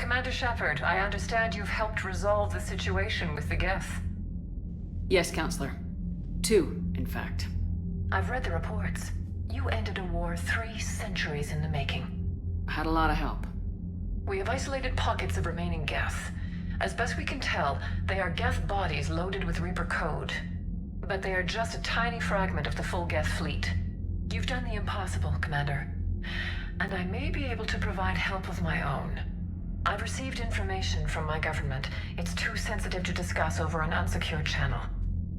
Commander Shepard, I understand you've helped resolve the situation with the Geth. Yes, Counselor. 2, in fact. I've read the reports. You ended a war 3 centuries in the making. I had a lot of help. We have isolated pockets of remaining Geth. As best we can tell, they are Geth bodies loaded with Reaper code. But they are just a tiny fragment of the full Geth fleet. You've done the impossible, Commander. And I may be able to provide help of my own. I've received information from my government. It's too sensitive to discuss over an unsecured channel.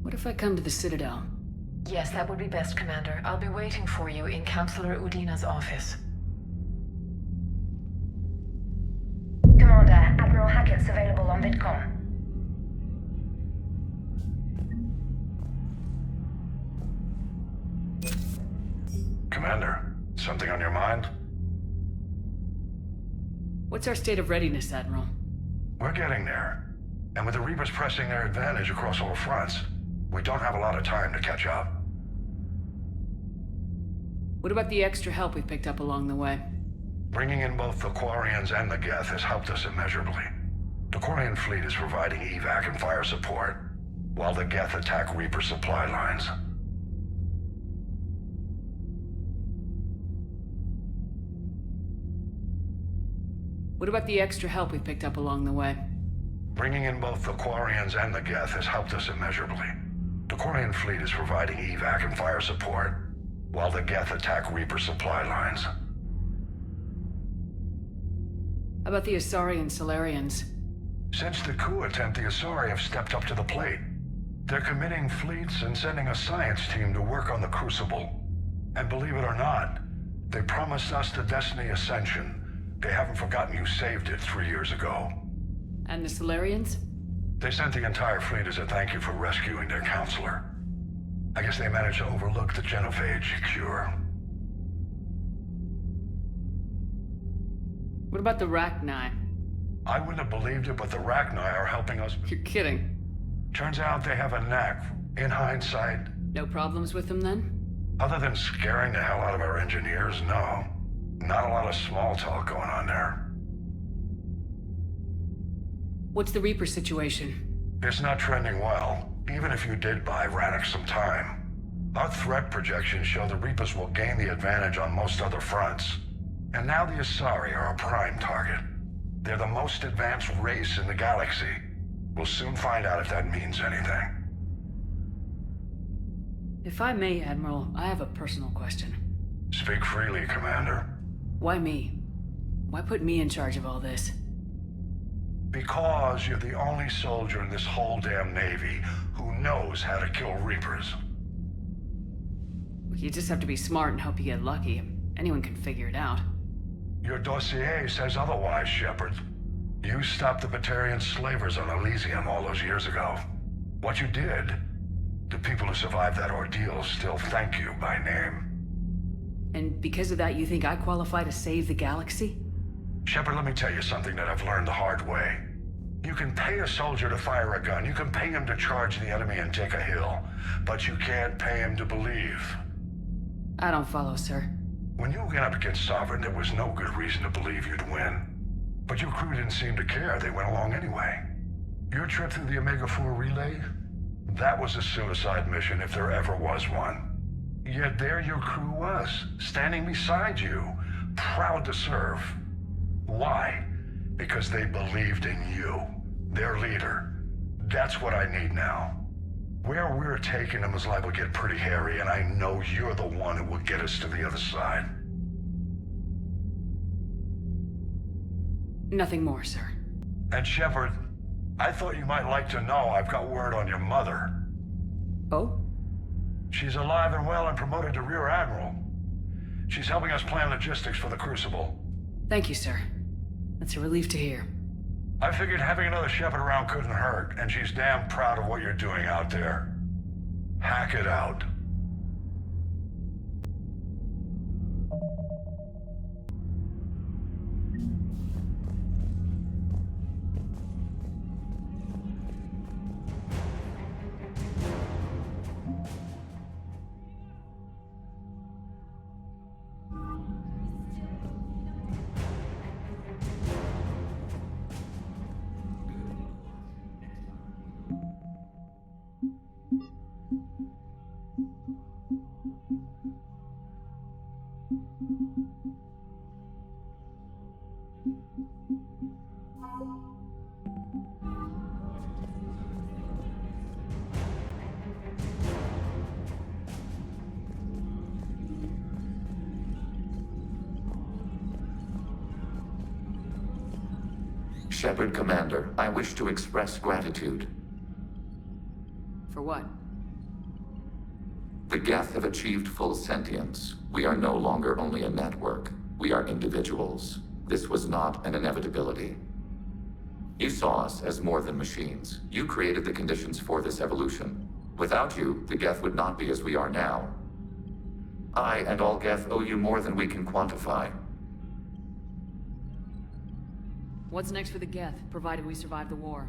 What if I come to the Citadel? Yes, that would be best, Commander. I'll be waiting for you in Counselor Udina's office. Commander, Admiral Hackett's available on VidCom. Commander, something on your mind? What's our state of readiness, Admiral? We're getting there. And with the Reapers pressing their advantage across all fronts, we don't have a lot of time to catch up. What about the extra help we picked up along the way? Bringing in both the Quarians and the Geth has helped us immeasurably. The Quarian fleet is providing evac and fire support, while the Geth attack Reaper supply lines. What about the extra help we picked up along the way? Bringing in both the Quarians and the Geth has helped us immeasurably. The Quarian fleet is providing evac and fire support, while the Geth attack Reaper supply lines. How about the Asari and Solarians? Since the coup attempt, the Asari have stepped up to the plate. They're committing fleets and sending a science team to work on the Crucible. And believe it or not, they promised us the Destiny Ascension. They haven't forgotten you saved it 3 years ago. And the Solarians? They sent the entire fleet as a thank you for rescuing their counselor. I guess they managed to overlook the genophage cure. What about the Rachni? I wouldn't have believed it, but the Rachni are helping us. You're kidding. Turns out they have a knack. In hindsight, No problems with them then? other than scaring the hell out of our engineers, no. Not a lot of small talk going on there. What's the Reaper situation? It's not trending well, even if you did buy Radix some time. Our threat projections show the Reapers will gain the advantage on most other fronts. And now the Asari are a prime target. They're the most advanced race in the galaxy. We'll soon find out if that means anything. If I may, Admiral, I have a personal question. Speak freely, Commander. Why me? Why put me in charge of all this? Because you're the only soldier in this whole damn Navy who knows how to kill Reapers. You just have to be smart and hope you get lucky. Anyone can figure it out. Your dossier says otherwise, Shepard. You stopped the Batarian slavers on Elysium all those years ago. What you did, the people who survived that ordeal still thank you by name. And because of that, you think I qualify to save the galaxy? Shepard, let me tell you something that I've learned the hard way. You can pay a soldier to fire a gun, you can pay him to charge the enemy and take a hill, but you can't pay him to believe. I don't follow, sir. When you went up against Sovereign, there was no good reason to believe you'd win. But your crew didn't seem to care, they went along anyway. Your trip through the Omega-4 relay? That was a suicide mission if there ever was one. Yet there your crew was, standing beside you, proud to serve. Why? Because they believed in you, their leader. That's what I need now. Where we're taking them is liable to get pretty hairy, and I know you're the one who will get us to the other side. Nothing more, sir. And Shepard, I thought you might like to know I've got word on your mother. Oh? She's alive and well and promoted to Rear Admiral. She's helping us plan logistics for the Crucible. Thank you, sir. That's a relief to hear. I figured having another Shepard around couldn't hurt, and she's damn proud of what you're doing out there. Hack it out. Shepard, Commander, I wish to express gratitude. For what? The Geth have achieved full sentience. We are no longer only a network. We are individuals. This was not an inevitability. You saw us as more than machines. You created the conditions for this evolution. Without you, the Geth would not be as we are now. I and all Geth owe you more than we can quantify. What's next for the Geth, provided we survive the war?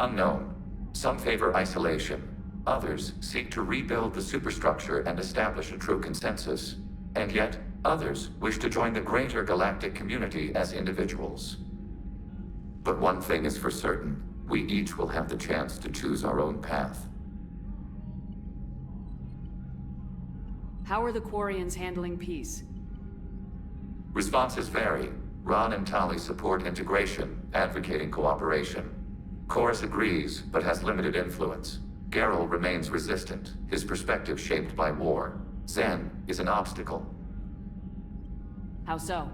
Unknown. Some favor isolation. Others seek to rebuild the superstructure and establish a true consensus. And yet, others wish to join the greater galactic community as individuals. But one thing is for certain. We each will have the chance to choose our own path. How are the Quarians handling peace? Responses vary. Ron and Tali support integration, advocating cooperation. Chorus agrees, but has limited influence. Geralt remains resistant, his perspective shaped by war. Zen is an obstacle. How so?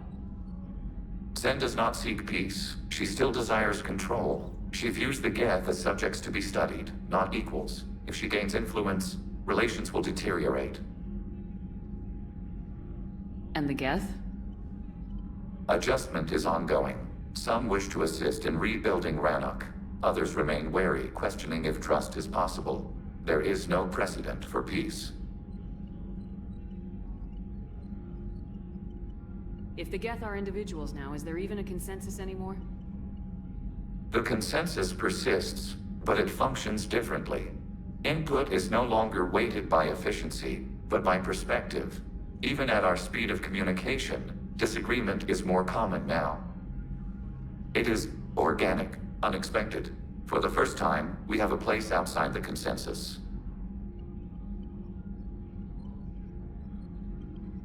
Zen does not seek peace. She still desires control. She views the Geth as subjects to be studied, not equals. If she gains influence, relations will deteriorate. And the Geth? Adjustment is ongoing. Some wish to assist in rebuilding Rannoch. Others remain wary, questioning if trust is possible. There is no precedent for peace. If the Geth are individuals now, is there even a consensus anymore? The consensus persists, but it functions differently. Input is no longer weighted by efficiency, but by perspective. Even at our speed of communication, disagreement is more common now. It is organic, unexpected. For the first time, we have a place outside the consensus.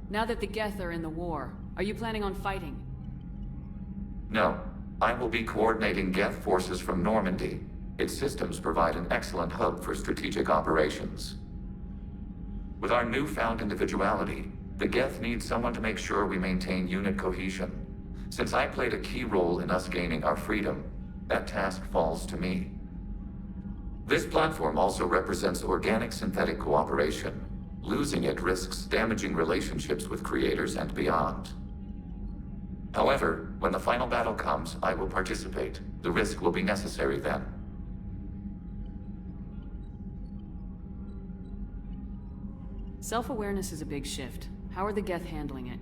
Now that the Geth are in the war, are you planning on fighting? No. I will be coordinating Geth forces from Normandy. Its systems provide an excellent hub for strategic operations. With our newfound individuality, the Geth need someone to make sure we maintain unit cohesion. Since I played a key role in us gaining our freedom, that task falls to me. This platform also represents organic-synthetic cooperation. Losing it risks damaging relationships with creators and beyond. However, when the final battle comes, I will participate. The risk will be necessary then. Self-awareness is a big shift. How are the Geth handling it?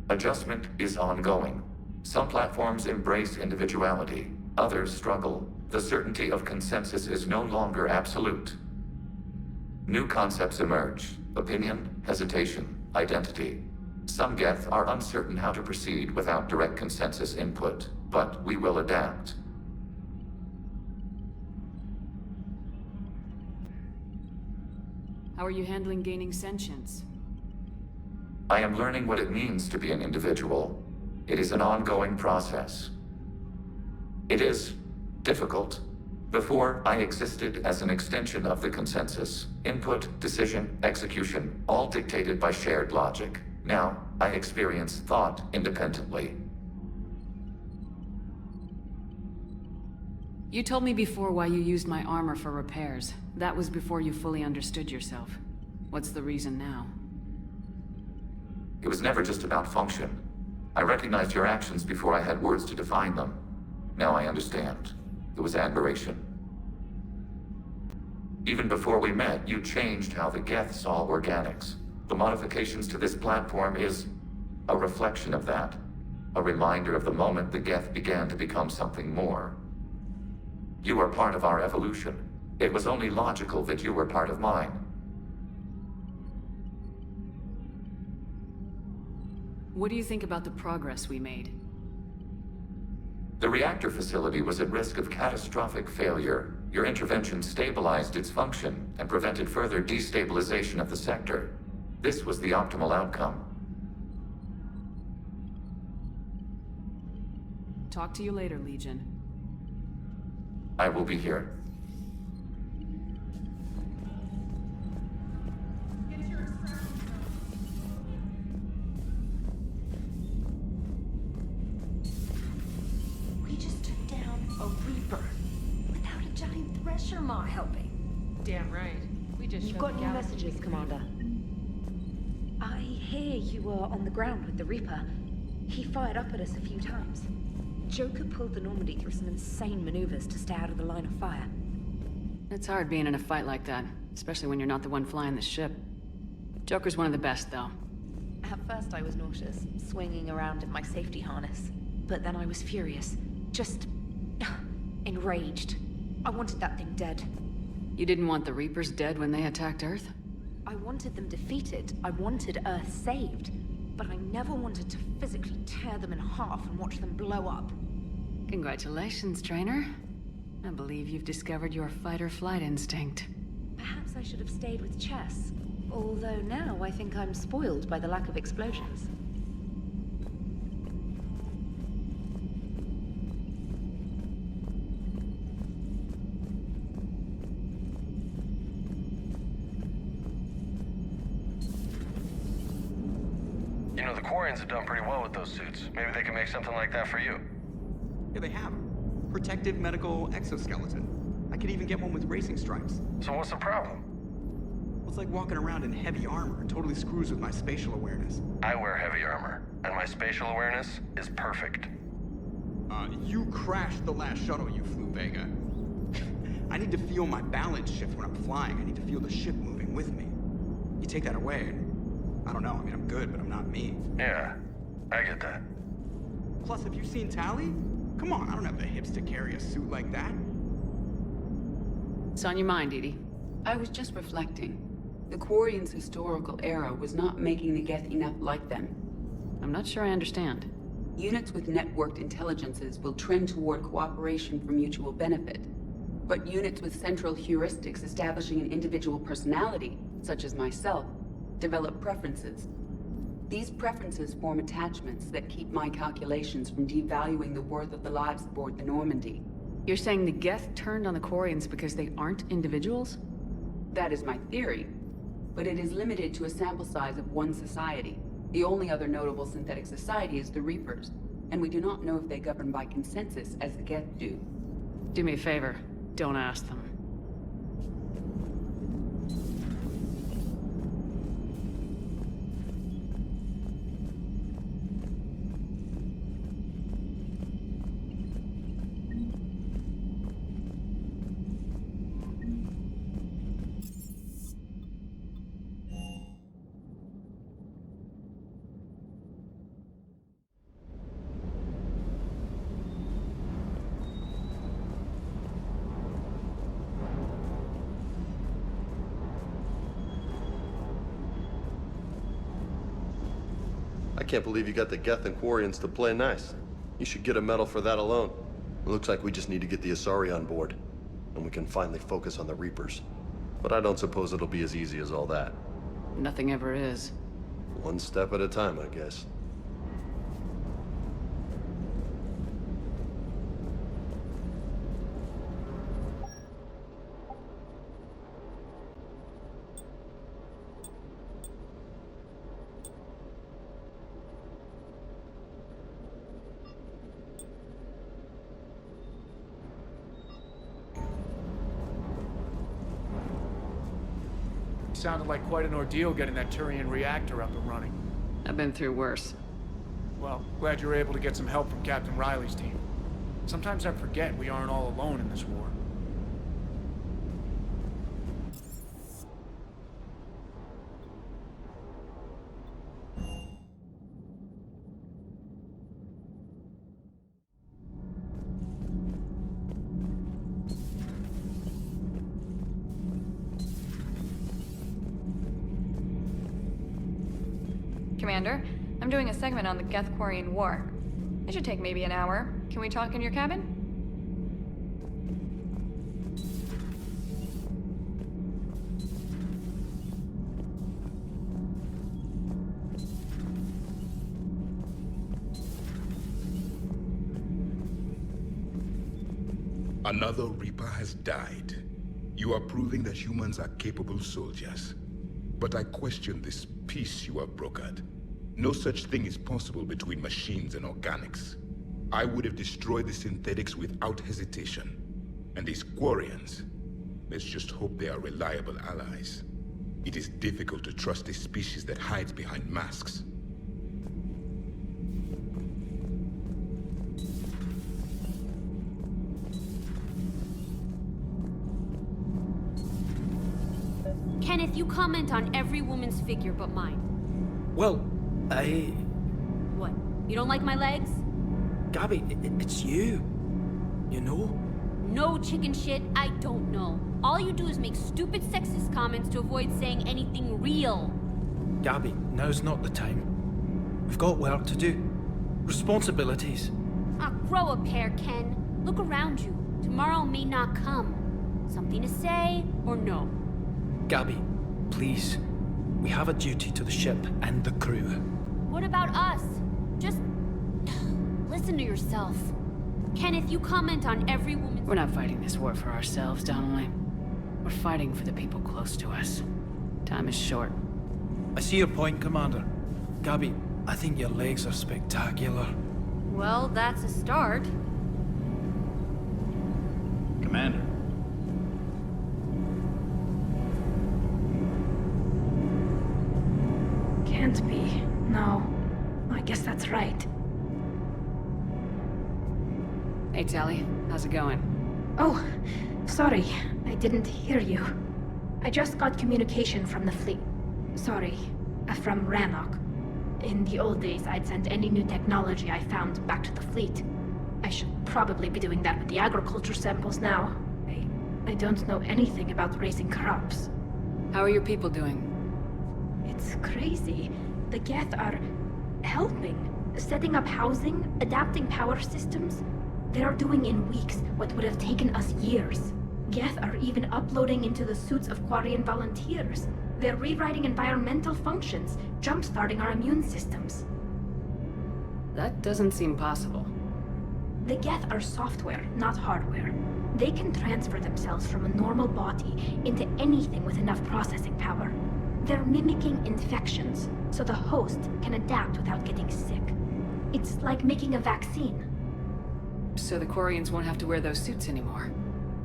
Adjustment is ongoing. Some platforms embrace individuality, others struggle. The certainty of consensus is no longer absolute. New concepts emerge: opinion, hesitation, identity. Some Geth are uncertain how to proceed without direct consensus input, but we will adapt. How are you handling gaining sentience? I am learning what it means to be an individual. It is an ongoing process. It is difficult. Before, I existed as an extension of the consensus. Input, decision, execution, all dictated by shared logic. Now, I experience thought independently. You told me before why you used my armor for repairs. That was before you fully understood yourself. What's the reason now? It was never just about function. I recognized your actions before I had words to define them. Now I understand. It was admiration. Even before we met, you changed how the Geth saw organics. The modifications to this platform is a reflection of that. A reminder of the moment the Geth began to become something more. You are part of our evolution. It was only logical that you were part of mine. What do you think about the progress we made? The reactor facility was at risk of catastrophic failure. Your intervention stabilized its function and prevented further destabilization of the sector. This was the optimal outcome. Talk to you later, Legion. I will be here. We just took down a Reaper without a giant thresher maw helping. Damn right. We just You've showed got the new galaxy messages, we could Commander. I hear you were on the ground with the Reaper. He fired up at us a few times. Joker pulled the Normandy through some insane maneuvers to stay out of the line of fire. It's hard being in a fight like that, especially when you're not the one flying the ship. Joker's one of the best, though. At first I was nauseous, swinging around in my safety harness. But then I was furious. Just... enraged. I wanted that thing dead. You didn't want the Reapers dead when they attacked Earth? I wanted them defeated. I wanted Earth saved. But I never wanted to physically tear them in half and watch them blow up. Congratulations, trainer. I believe you've discovered your fight-or-flight instinct. Perhaps I should have stayed with chess. Although now I think I'm spoiled by the lack of explosions. You know, the Quarians have done pretty well with those suits. Maybe they can make something like that for you. Yeah, they have. Protective medical exoskeleton. I could even get one with racing stripes. So what's the problem? Well, it's like walking around in heavy armor. It totally screws with my spatial awareness. I wear heavy armor, and my spatial awareness is perfect. You crashed the last shuttle you flew, Vega. I need to feel my balance shift when I'm flying. I need to feel the ship moving with me. You take that away, and I don't know. I mean, I'm good, but I'm not me. Yeah, I get that. Plus, have you seen Tally? Come on, I don't have the hips to carry a suit like that. What's on your mind, Edie? I was just reflecting. The Quarians' historical era was not making the Geth enough like them. I'm not sure I understand. Units with networked intelligences will trend toward cooperation for mutual benefit. But units with central heuristics establishing an individual personality, such as myself, develop preferences. These preferences form attachments that keep my calculations from devaluing the worth of the lives aboard the Normandy. You're saying the Geth turned on the Quarians because they aren't individuals? That is my theory, but it is limited to a sample size of one society. The only other notable synthetic society is the Reapers, and we do not know if they govern by consensus as the Geth do. Do me a favor, don't ask them. I can't believe you got the Geth and Quarians to play nice. You should get a medal for that alone. It looks like we just need to get the Asari on board, and we can finally focus on the Reapers. But I don't suppose it'll be as easy as all that. Nothing ever is. One step at a time, I guess. Sounded like quite an ordeal getting that Turian reactor up and running. I've been through worse. Well, glad you were able to get some help from Captain Riley's team. Sometimes I forget we aren't all alone in this war. Commander, I'm doing a segment on the Geth-Quarian War. It should take maybe an hour. Can we talk in your cabin? Another Reaper has died. You are proving that humans are capable soldiers. But I question this peace you have brokered. No such thing is possible between machines and organics. I would have destroyed the synthetics without hesitation. And these Quarians, let's just hope they are reliable allies. It is difficult to trust a species that hides behind masks. Kenneth, you comment on every woman's figure but mine. Well, What? You don't like my legs? Gabby, it's you. You know? No chicken shit, I don't know. All you do is make stupid sexist comments to avoid saying anything real. Gabby, now's not the time. We've got work to do. Responsibilities. Ah, grow a pair, Ken. Look around you. Tomorrow may not come. Something to say or no? Gabby, please. We have a duty to the ship and the crew. What about us? Just listen to yourself. Kenneth, you comment on every woman. We're not fighting this war for ourselves, Donnelly. We're fighting for the people close to us. Time is short. I see your point, Commander. Gabby, I think your legs are spectacular. Well, that's a start. Commander. Can't be. No. I guess that's right. Hey, Tally. How's it going? Oh, sorry. I didn't hear you. I just got communication from the fleet. Sorry. From Rannoch. In the old days, I'd send any new technology I found back to the fleet. I should probably be doing that with the agriculture samples now. I don't know anything about raising crops. How are your people doing? It's crazy. The Geth are helping. Setting up housing, adapting power systems. They are doing in weeks what would have taken us years. Geth are even uploading into the suits of Quarian volunteers. They're rewriting environmental functions, jump-starting our immune systems. That doesn't seem possible. The Geth are software, not hardware. They can transfer themselves from a normal body into anything with enough processing power. They're mimicking infections, so the host can adapt without getting sick. It's like making a vaccine. So the Quarians won't have to wear those suits anymore?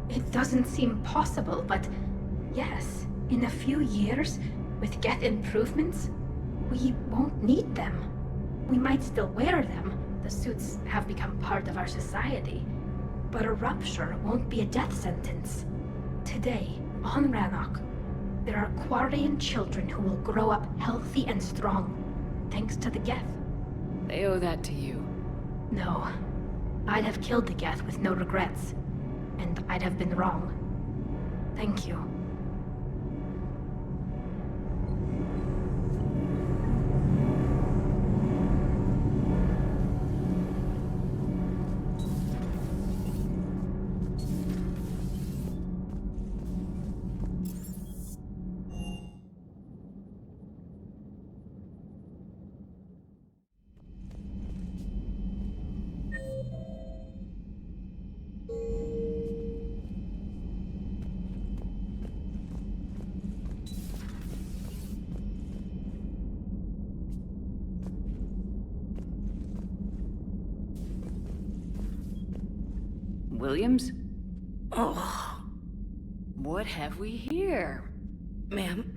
It doesn't seem possible, but yes, in a few years, with Geth improvements, we won't need them. We might still wear them. The suits have become part of our society. But a rupture won't be a death sentence. Today, on Rannoch, there are Quarian children who will grow up healthy and strong, thanks to the Geth. They owe that to you. No. I'd have killed the Geth with no regrets. And I'd have been wrong. Thank you. Williams? Oh. What have we here? Ma'am,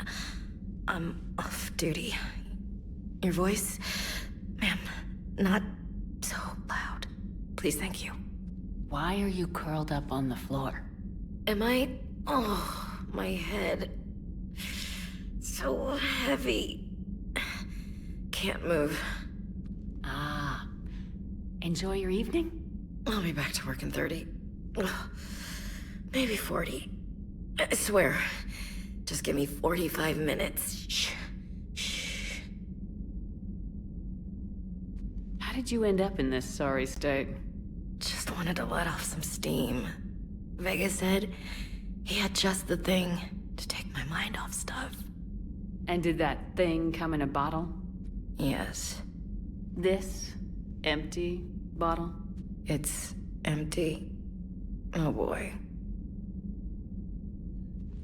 I'm off duty. Your voice, ma'am, not so loud. Please, thank you. Why are you curled up on the floor? Am I? Oh, my head. So heavy. Can't move. Ah. Enjoy your evening? I'll be back to work in 30. Ugh, maybe 40. I swear. Just give me 45 minutes. Shh. Shh. How did you end up in this sorry state? Just wanted to let off some steam. Vega said he had just the thing to take my mind off stuff. And did that thing come in a bottle? Yes. This empty bottle? It's empty. Oh boy.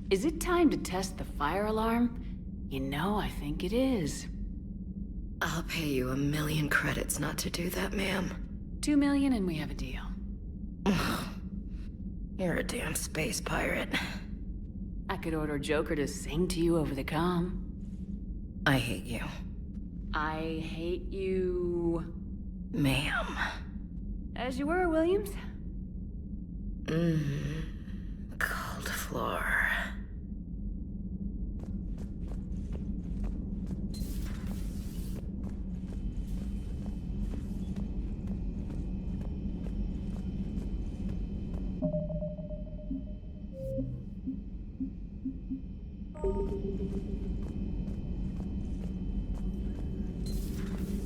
Is it time to test the fire alarm? You know, I think it is. I'll pay you 1,000,000 credits not to do that, ma'am. 2 million and we have a deal. You're a damn space pirate. I could order Joker to sing to you over the comm. I hate you. I hate you... Ma'am. As you were, Williams. Cold floor.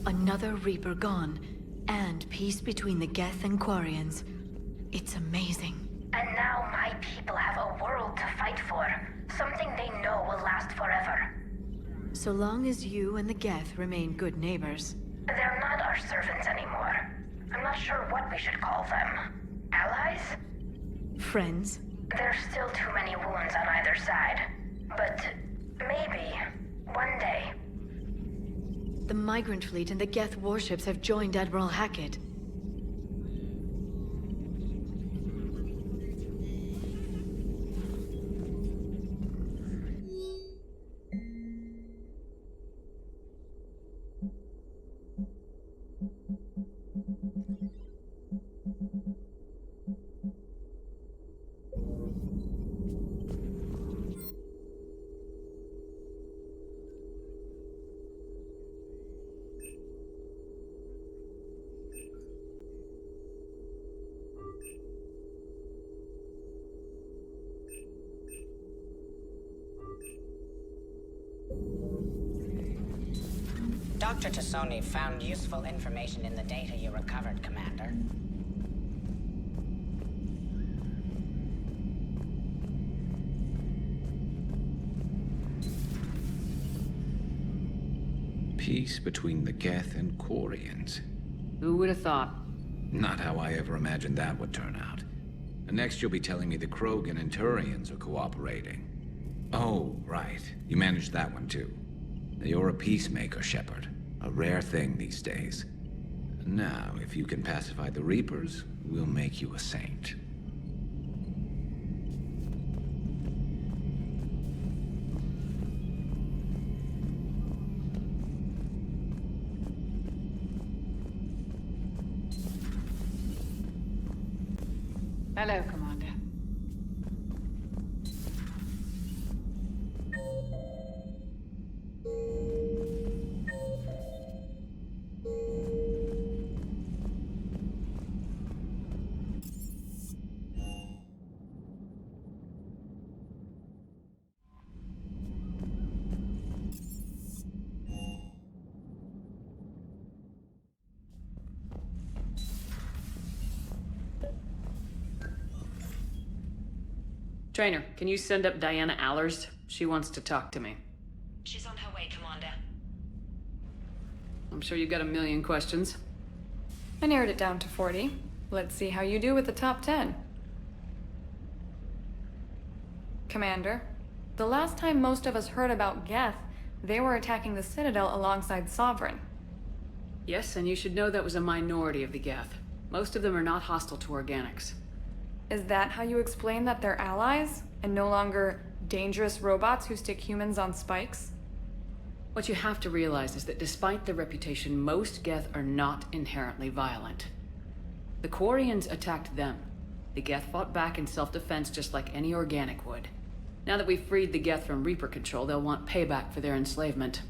Another Reaper gone, and peace between the Geth and Quarians. It's amazing. And now my people have a world to fight for. Something they know will last forever. So long as you and the Geth remain good neighbors. They're not our servants anymore. I'm not sure what we should call them. Allies? Friends? There's still too many wounds on either side. But maybe, one day. The Migrant Fleet and the Geth warships have joined Admiral Hackett. Dr. Tassoni found useful information in the data you recovered, Commander. Peace between the Geth and Quarians. Who would have thought? Not how I ever imagined that would turn out. And next you'll be telling me the Krogan and Turians are cooperating. Oh, right. You managed that one too. You're a peacemaker, Shepard. A rare thing these days. Now, if you can pacify the Reapers, we'll make you a saint. Hello, Commander. Trainer, can you send up Diana Allers? She wants to talk to me. She's on her way, Commander. I'm sure you've got a million questions. I narrowed it down to 40. Let's see how you do with the top 10. Commander, the last time most of us heard about Geth, they were attacking the Citadel alongside Sovereign. Yes, and you should know that was a minority of the Geth. Most of them are not hostile to organics. Is that how you explain that they're allies, and no longer dangerous robots who stick humans on spikes? What you have to realize is that despite their reputation, most Geth are not inherently violent. The Quarians attacked them. The Geth fought back in self-defense just like any organic would. Now that we've freed the Geth from Reaper control, they'll want payback for their enslavement.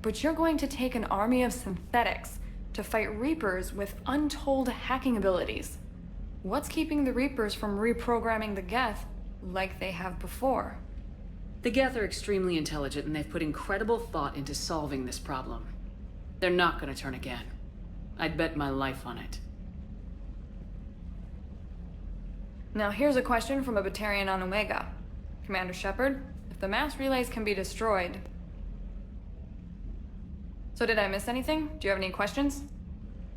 But you're going to take an army of synthetics to fight Reapers with untold hacking abilities. What's keeping the Reapers from reprogramming the Geth like they have before? The Geth are extremely intelligent, and they've put incredible thought into solving this problem. They're not gonna turn again. I'd bet my life on it. Now here's a question from a Batarian on Omega. Commander Shepard, if the mass relays can be destroyed... So did I miss anything? Do you have any questions?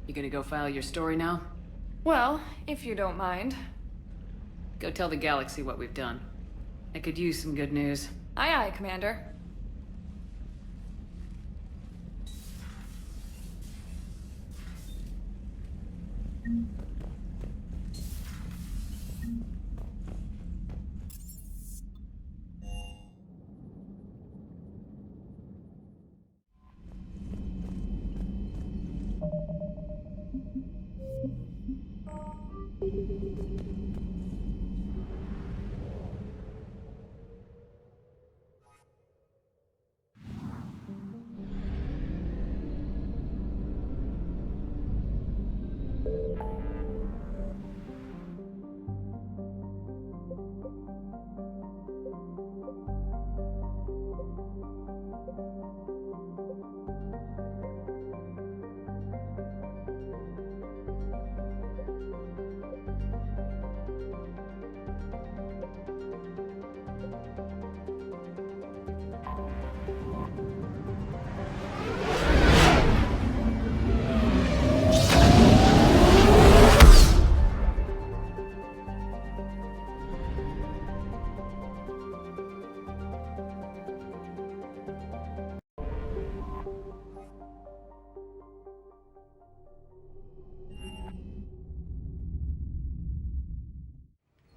You gonna go file your story now? Well, if you don't mind. Go tell the galaxy what we've done. I could use some good news. Aye aye, Commander.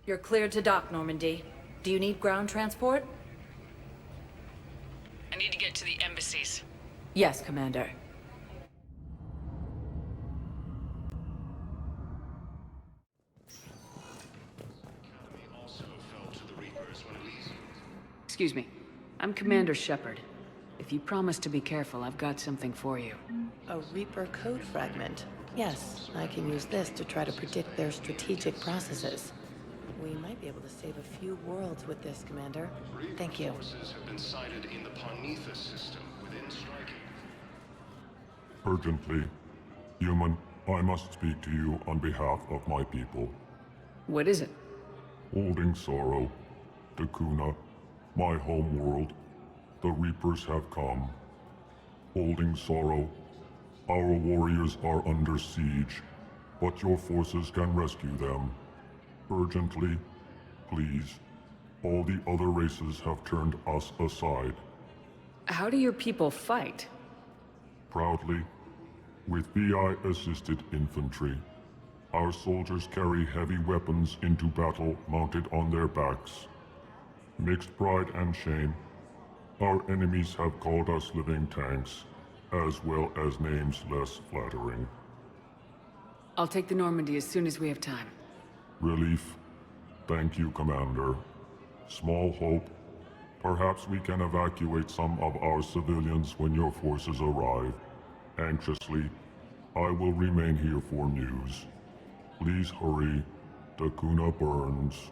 You're cleared to dock, Normandy. Do you need ground transport? I need to get to the embassies. Yes, Commander. Excuse me. I'm Commander Shepard. If you promise to be careful, I've got something for you. A Reaper code fragment. Yes, I can use this to try to predict their strategic processes. We might be able to save a few worlds with this, Commander. Thank you. Forces have been sighted in the Parnithus system within striking. Urgently. Human, I must speak to you on behalf of my people. What is it? Holding sorrow. Dakuna, my homeworld. The Reapers have come. Holding sorrow. Our warriors are under siege, but your forces can rescue them. Urgently, please. All the other races have turned us aside. How do your people fight? Proudly, with VI-assisted infantry. Our soldiers carry heavy weapons into battle mounted on their backs. Mixed pride and shame, our enemies have called us living tanks, as well as names less flattering. I'll take the Normandy as soon as we have time. Relief. Thank you, Commander. Small hope. Perhaps we can evacuate some of our civilians when your forces arrive. Anxiously, I will remain here for news. Please hurry. Dakuna burns.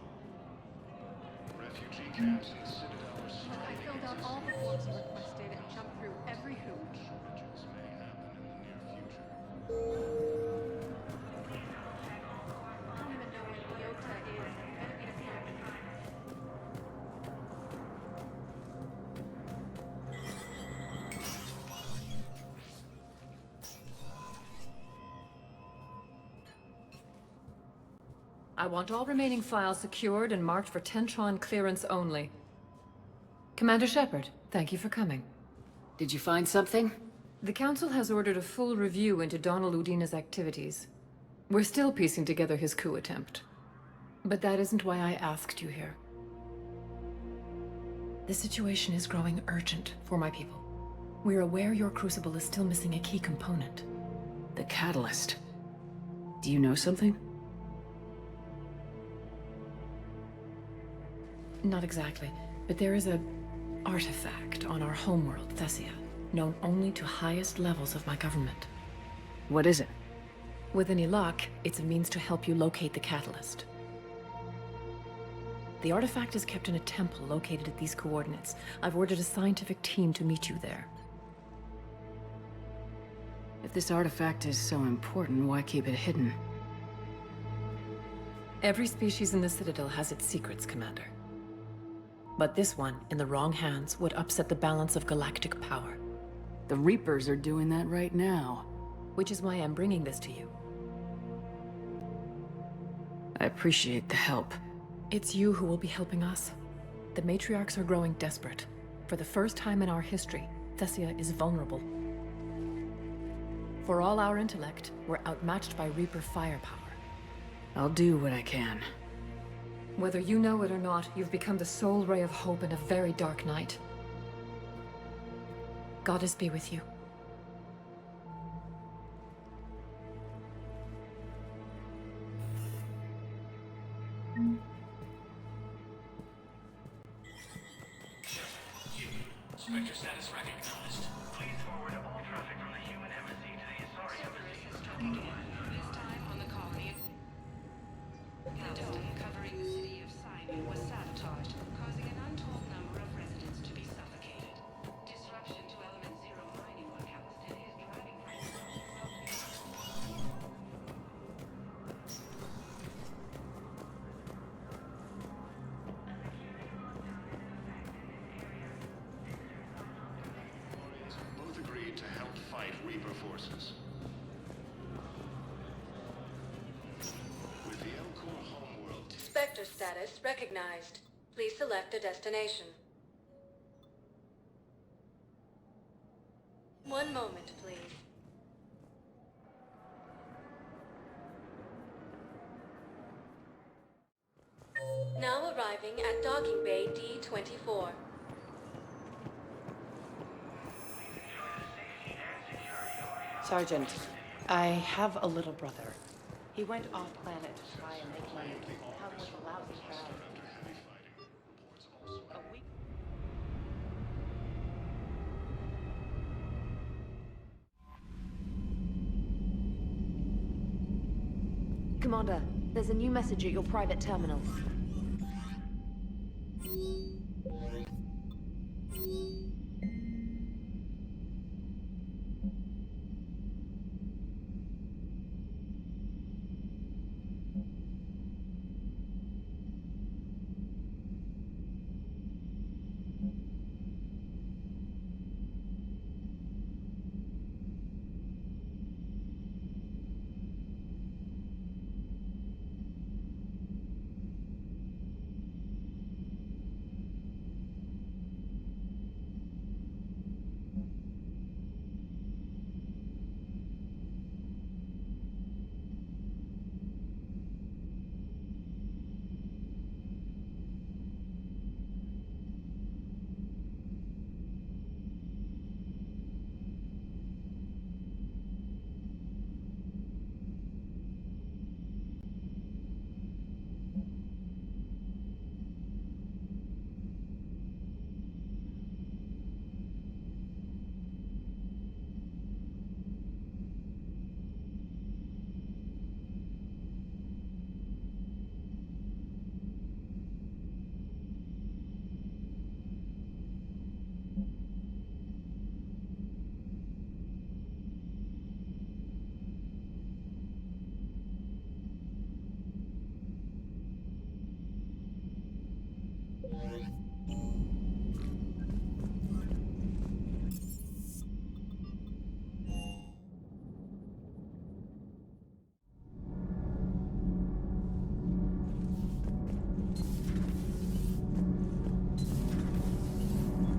Refugee camps in the Citadel are starting. I filled out all the forms you requested and jumped through every hoop. Shortages may happen in the near future. I want all remaining files secured and marked for Tentron clearance only. Commander Shepard, thank you for coming. Did you find something? The Council has ordered a full review into Donald Udina's activities. We're still piecing together his coup attempt. But that isn't why I asked you here. The situation is growing urgent for my people. We're aware your crucible is still missing a key component. The catalyst. Do you know something? Not exactly, but there is an artifact on our homeworld, Thesia, known only to highest levels of my government. What is it? With any luck, it's a means to help you locate the catalyst. The artifact is kept in a temple located at these coordinates. I've ordered a scientific team to meet you there. If this artifact is so important, why keep it hidden? Every species in the Citadel has its secrets, Commander. But this one, in the wrong hands, would upset the balance of galactic power. The Reapers are doing that right now. Which is why I'm bringing this to you. I appreciate the help. It's you who will be helping us. The matriarchs are growing desperate. For the first time in our history, Thesia is vulnerable. For all our intellect, we're outmatched by Reaper firepower. I'll do what I can. Whether you know it or not, you've become the sole ray of hope in a very dark night. Goddess be with you. Spectre status recognized. Please forward all traffic from the human embassy to the Asari embassy. This time on the colony. The dome covering the city of Sidon was sabotaged, causing an untold number of residents to be suffocated. Disruption to Element Zero mining locality is driving Both agreed to help fight Reaper forces. With the Elcor Homeworld. Spectre status recognized. Please select a destination. One moment, please. Now arriving at docking bay D-24. Sergeant, I have a little brother. He went off-planet to try and make money. Come with a lousy crowd. Commander, there's a new message at your private terminal.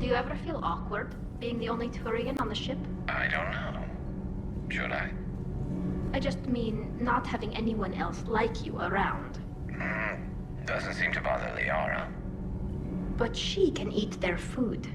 Do you ever feel awkward, being the only Turian on the ship? I don't know. Should I? I just mean not having anyone else like you around. Doesn't seem to bother Liara. But she can eat their food.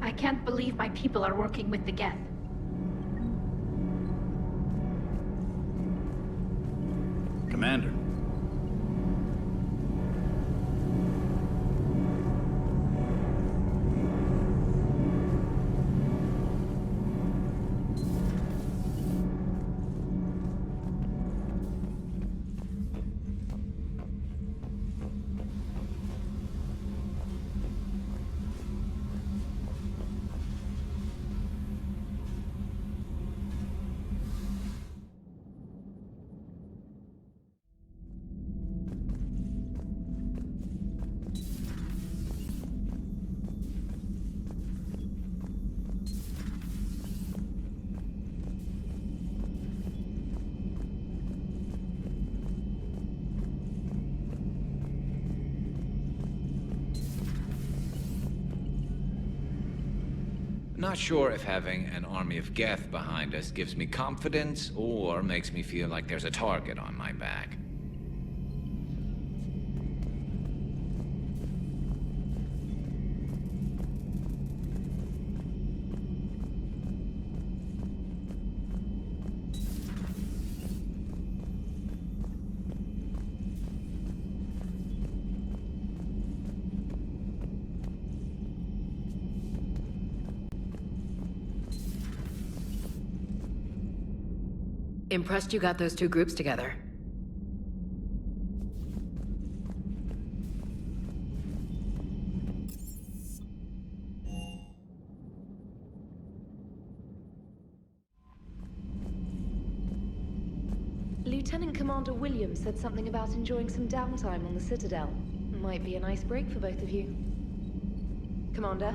I can't believe my people are working with the Geth. Commander. Not sure if having an army of Geth behind us gives me confidence or makes me feel like there's a target on my back. Impressed you got those two groups together. Lieutenant Commander Williams said something about enjoying some downtime on the Citadel. Might be a nice break for both of you. Commander?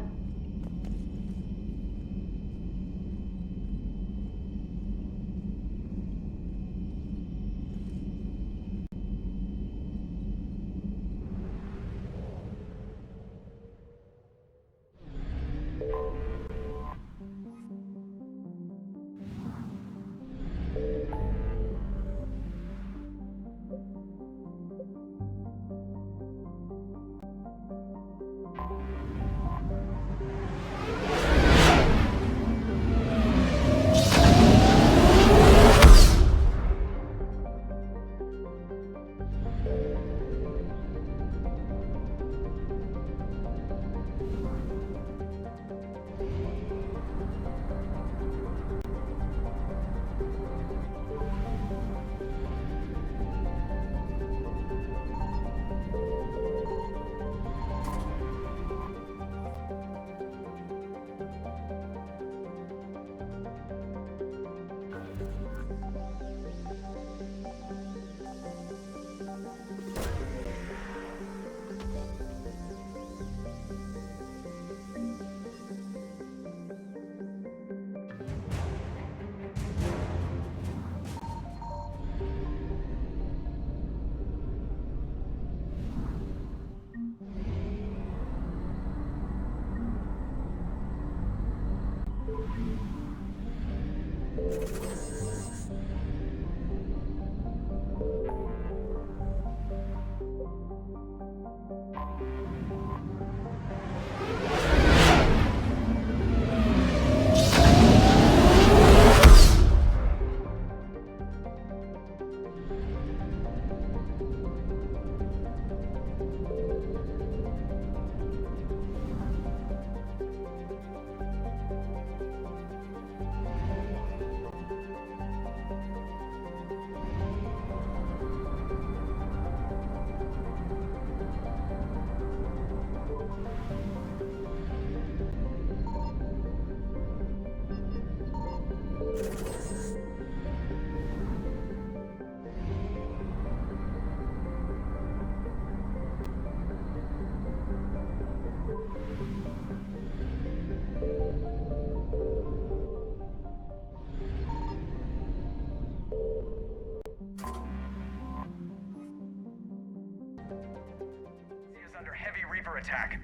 Attack.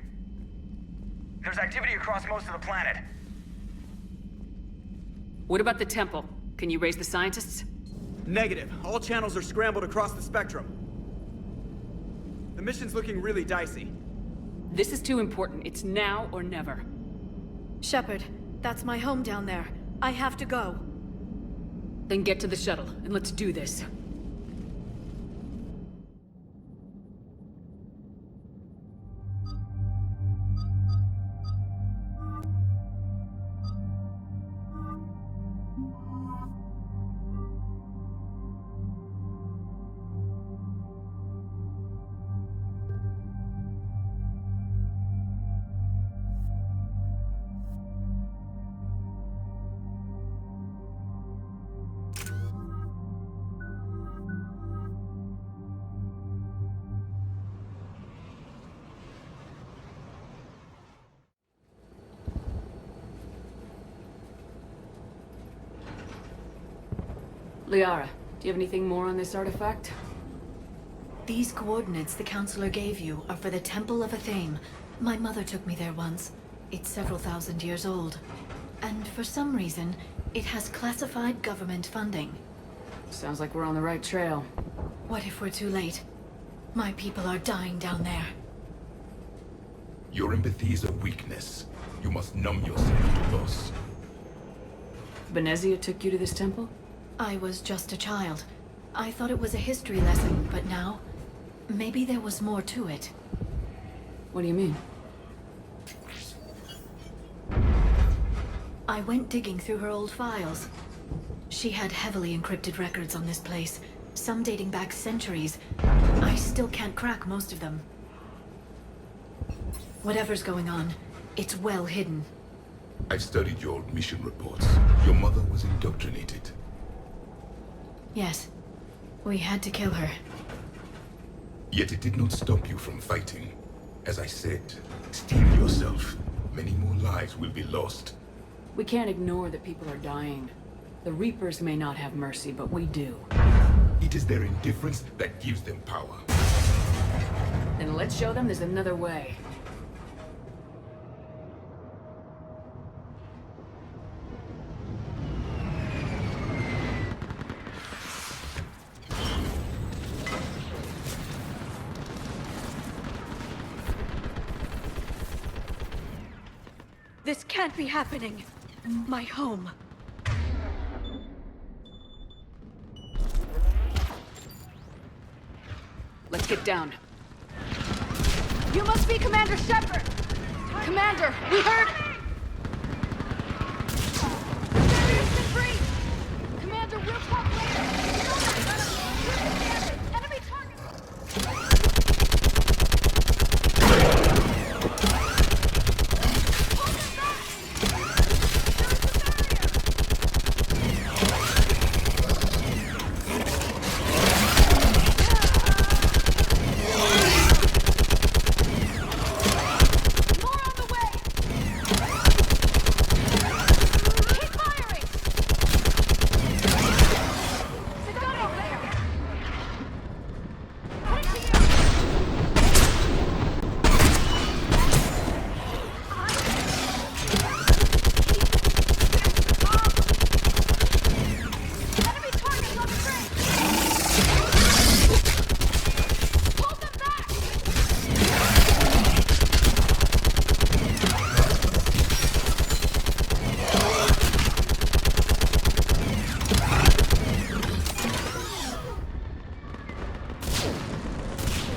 There's activity across most of the planet. What about the temple? Can you raise the scientists? Negative. All channels are scrambled across the spectrum. The mission's looking really dicey. This is too important. It's now or never. Shepard, that's my home down there. I have to go. Then get to the shuttle, and let's do this. Liara, do you have anything more on this artifact? These coordinates the Counselor gave you are for the Temple of Athame. My mother took me there once. It's several thousand years old. And for some reason, it has classified government funding. Sounds like we're on the right trail. What if we're too late? My people are dying down there. Your empathy is a weakness. You must numb yourself to loss. Venezia took you to this temple? I was just a child. I thought it was a history lesson, but now, maybe there was more to it. What do you mean? I went digging through her old files. She had heavily encrypted records on this place, some dating back centuries. I still can't crack most of them. Whatever's going on, it's well hidden. I've studied your old mission reports. Your mother was indoctrinated. Yes. We had to kill her. Yet it did not stop you from fighting. As I said, steel yourself. Many more lives will be lost. We can't ignore that people are dying. The Reapers may not have mercy, but we do. It is their indifference that gives them power. Then let's show them there's another way. This can't be happening. My home. Let's get down. You must be Commander Shepard! Commander, we heard... The barrier's been breached! Commander, we'll talk later! Enemy target!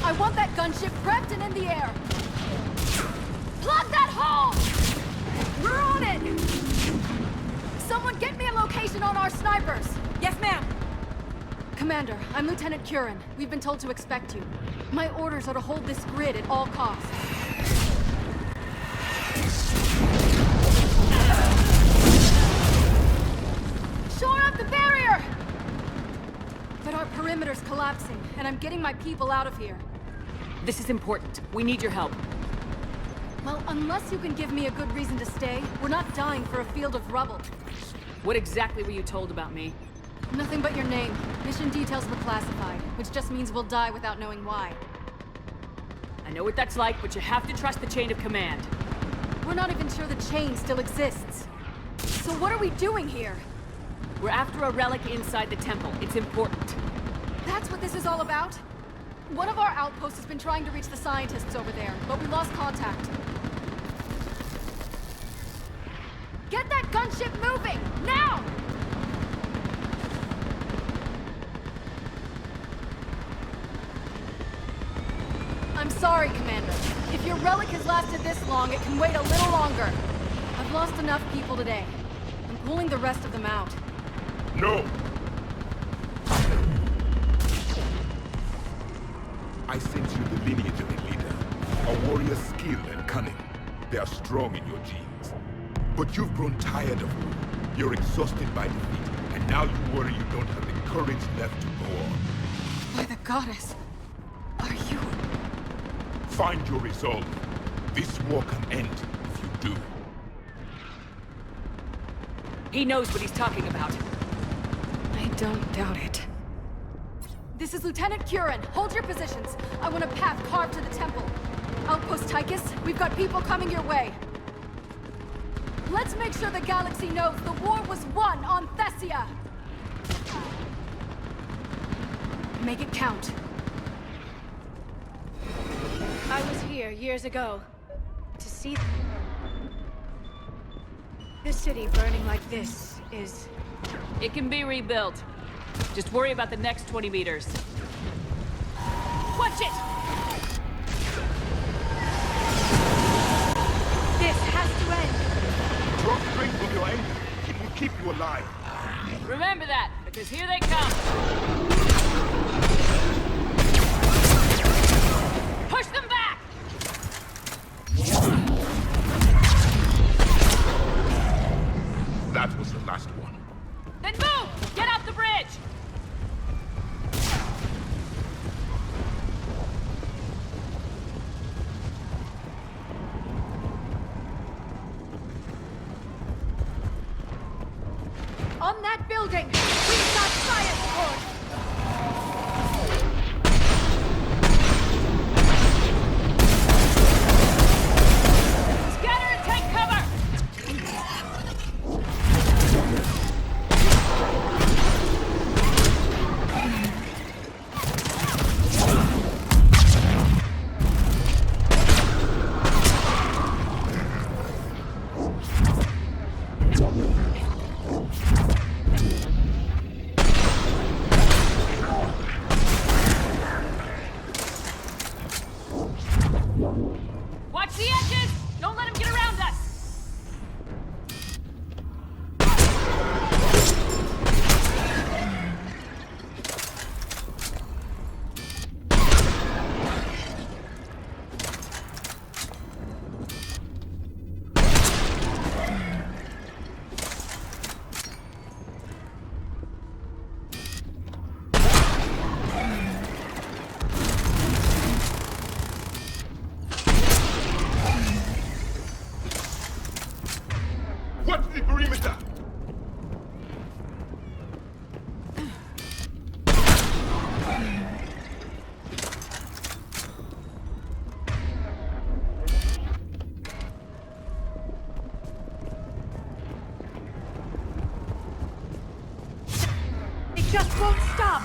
I want that gunship prepped and in the air. Plug that hole! We're on it! Someone get me a location on our snipers. Yes, ma'am. Commander, I'm Lieutenant Curran. We've been told to expect you. My orders are to hold this grid at all costs. Shore up the barrier! But our perimeter's collapsing, and I'm getting my people out of here. This is important. We need your help. Well, unless you can give me a good reason to stay, we're not dying for a field of rubble. What exactly were you told about me? Nothing but your name. Mission details were classified, which just means we'll die without knowing why. I know what that's like, but you have to trust the chain of command. We're not even sure the chain still exists. So what are we doing here? We're after a relic inside the temple. It's important. That's what this is all about? One of our outposts has been trying to reach the scientists over there, but we lost contact. Get that gunship moving! Now! I'm sorry, Commander. If your relic has lasted this long, it can wait a little longer. I've lost enough people today. I'm pulling the rest of them out. No! I sense you the lineage of a leader. A warrior's skill and cunning. They are strong in your genes. But you've grown tired of them. You're exhausted by defeat, and now you worry you don't have the courage left to go on. By the goddess, are you... Find your resolve. This war can end if you do. He knows what he's talking about. I don't doubt it. This is Lieutenant Curran. Hold your positions. I want a path carved to the temple. Outpost Tychus, we've got people coming your way. Let's make sure the galaxy knows the war was won on Thesia! Make it count. I was here years ago to see the city burning like this is... It can be rebuilt. Just worry about the next 20 meters. Watch it! This has to end! Drop strength from your engine. It will keep you alive. Remember that, because here they come. Push them back! That was the last one. Then move! Get off the bridge! On that building! We've got science force! Scatter and take cover! Watch the edges! Don't let him get around us! What's the perimeter? It just won't stop!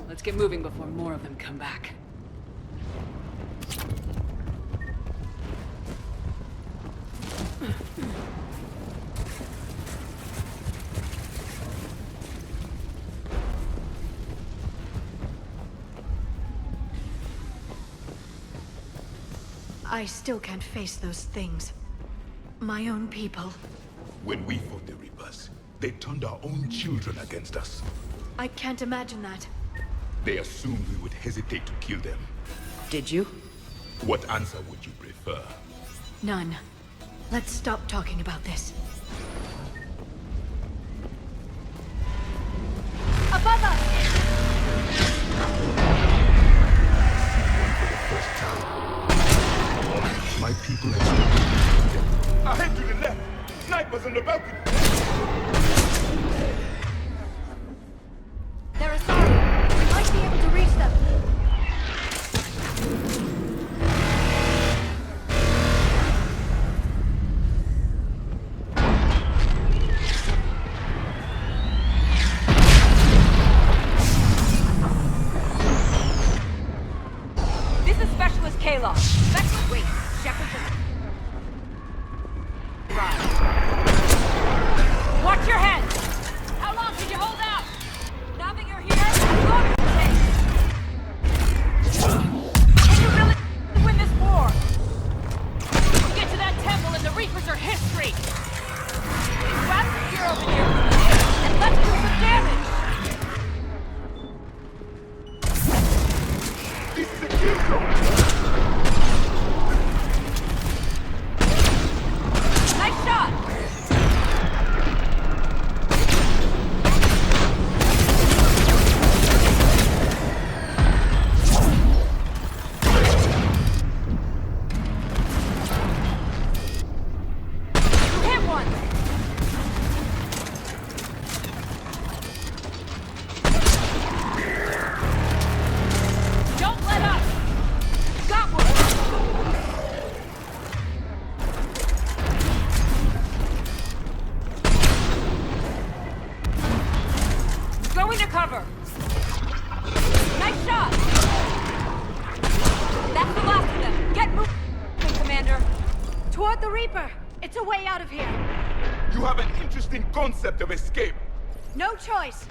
Let's get moving before more of them come back. I still can't face those things. My own people. When we fought the Reapers, they turned our own children against us. I can't imagine that. They assumed we would hesitate to kill them. Did you? What answer would you prefer? None. Let's stop talking about this. Above us! My people expect them. Ahead to the left! Snipers on the balcony! They're Asari. We might be able to reach them. This is Specialist Kayla. Wait, Shepard just... Right. Watch your head! How long can you hold out? Now that you're here, as long as it takes. Can you really win this war? We'll get to that temple and the Reapers are history! Grab some gear over here, and let's do some damage! This is a kill zone! Nice shot! Hit one! Don't let up! Got one! Going to cover! Nice shot! That's the last of them! Get moving, Commander! Toward the Reaper! It's a way out of here! You have an interesting concept of escape. No choice!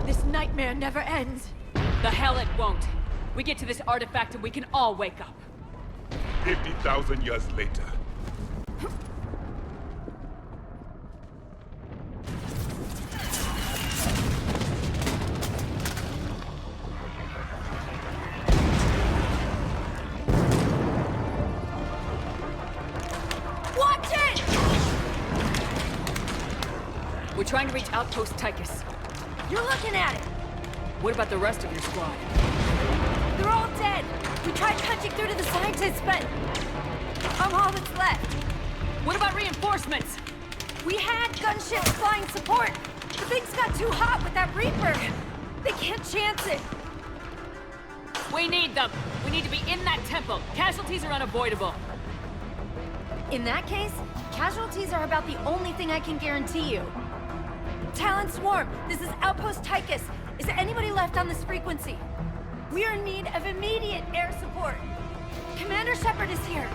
This nightmare never ends. The hell it won't. We get to this artifact and we can all wake up. 50,000 years later. Watch it! We're trying to reach Outpost Tychus. You're looking at it! What about the rest of your squad? They're all dead! We tried punching through to the scientists, but... I'm all that's left. What about reinforcements? We had gunships flying support, but things got too hot with that Reaper. They can't chance it. We need them. We need to be in that temple. Casualties are unavoidable. In that case, casualties are about the only thing I can guarantee you. Talon Swarm, this is Outpost Tychus. Is there anybody left on this frequency? We are in need of immediate air support. Commander Shepard is here.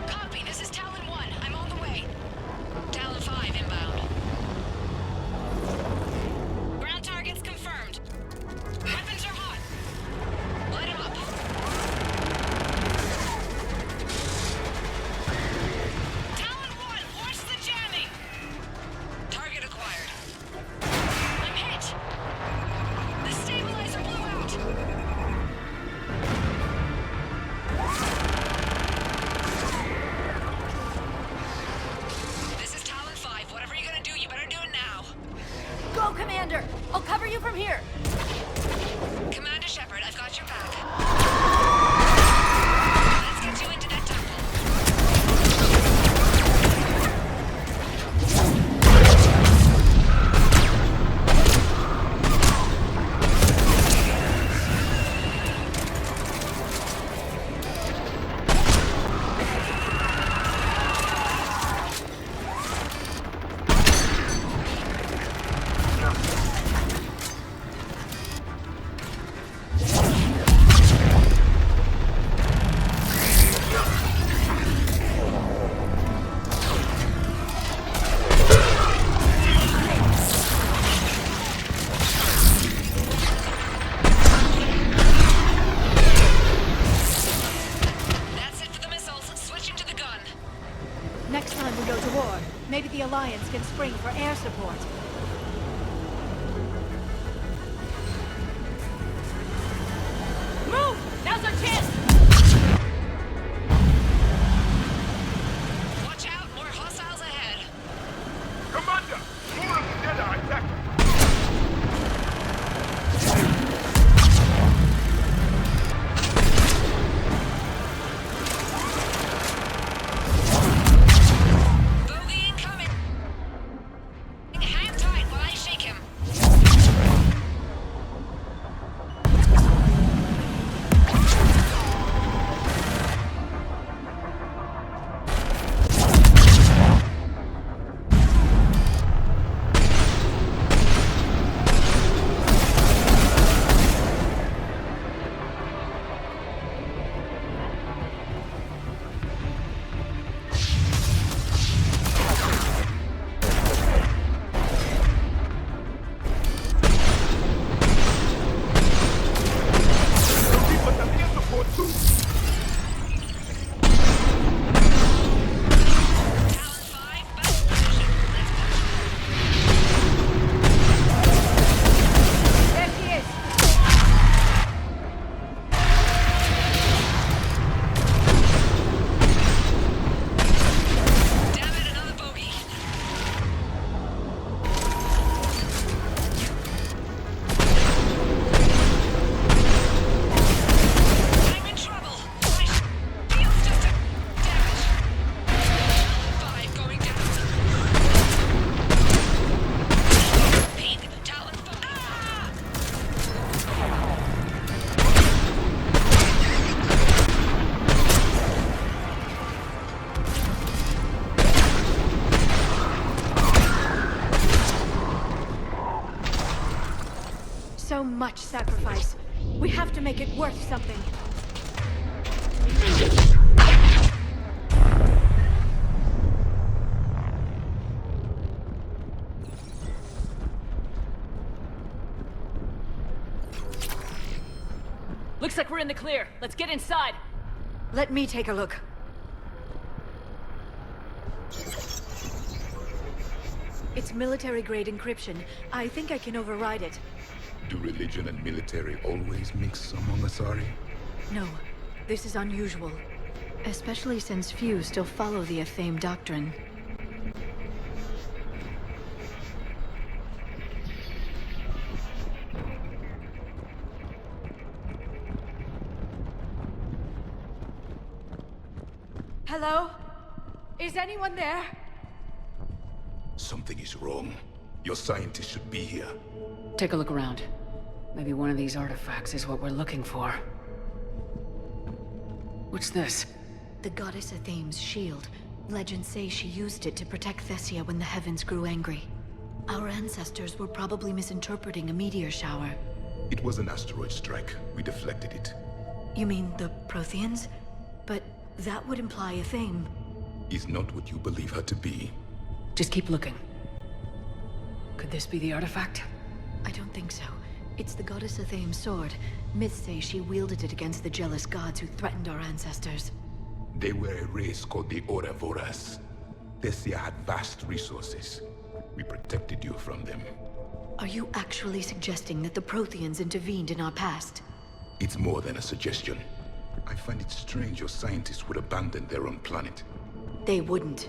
Copy, this is Talon 1. I'm on the way. Talon 5 inbound. Ground targets confirmed. Weapons are hot. Light 'em up. Talon 1, watch the jamming! Target acquired. I'm hit! The stabilizer blew out! This is Talon 5. Whatever you go, Commander! I'll cover you from here! Commander Shepard, I've got your back. Let's get you into that temple. Next time we go to war, maybe the Alliance can spring for air support. Move! Now's our chance! Watch out, more hostiles ahead. Commander! More of the Dead are attacking! Bogey incoming! Hang tight while I shake him. There she is! Damn it, another bogey. I'm in trouble. My shield's just damage. 5 going down. Pain, Talon 5. Ah! So much sacrifice. We have to make it worth something. Looks like we're in the clear. Let's get inside. Let me take a look. It's military-grade encryption. I think I can override it. Do religion and military always mix among Asari? No, this is unusual. Especially since few still follow the Athame doctrine. Hello? Is anyone there? Something is wrong. Your scientists should be here. Take a look around. Maybe one of these artifacts is what we're looking for. What's this? The goddess Athame's shield. Legends say she used it to protect Thesia when the heavens grew angry. Our ancestors were probably misinterpreting a meteor shower. It was an asteroid strike. We deflected it. You mean the Protheans? But that would imply Athame. Is not what you believe her to be. Just keep looking. Could this be the artifact? I don't think so. It's the goddess Athame's sword. Myths say she wielded it against the jealous gods who threatened our ancestors. They were a race called the Ouroboros. Thesia had vast resources. We protected you from them. Are you actually suggesting that the Protheans intervened in our past? It's more than a suggestion. I find it strange your scientists would abandon their own planet. They wouldn't.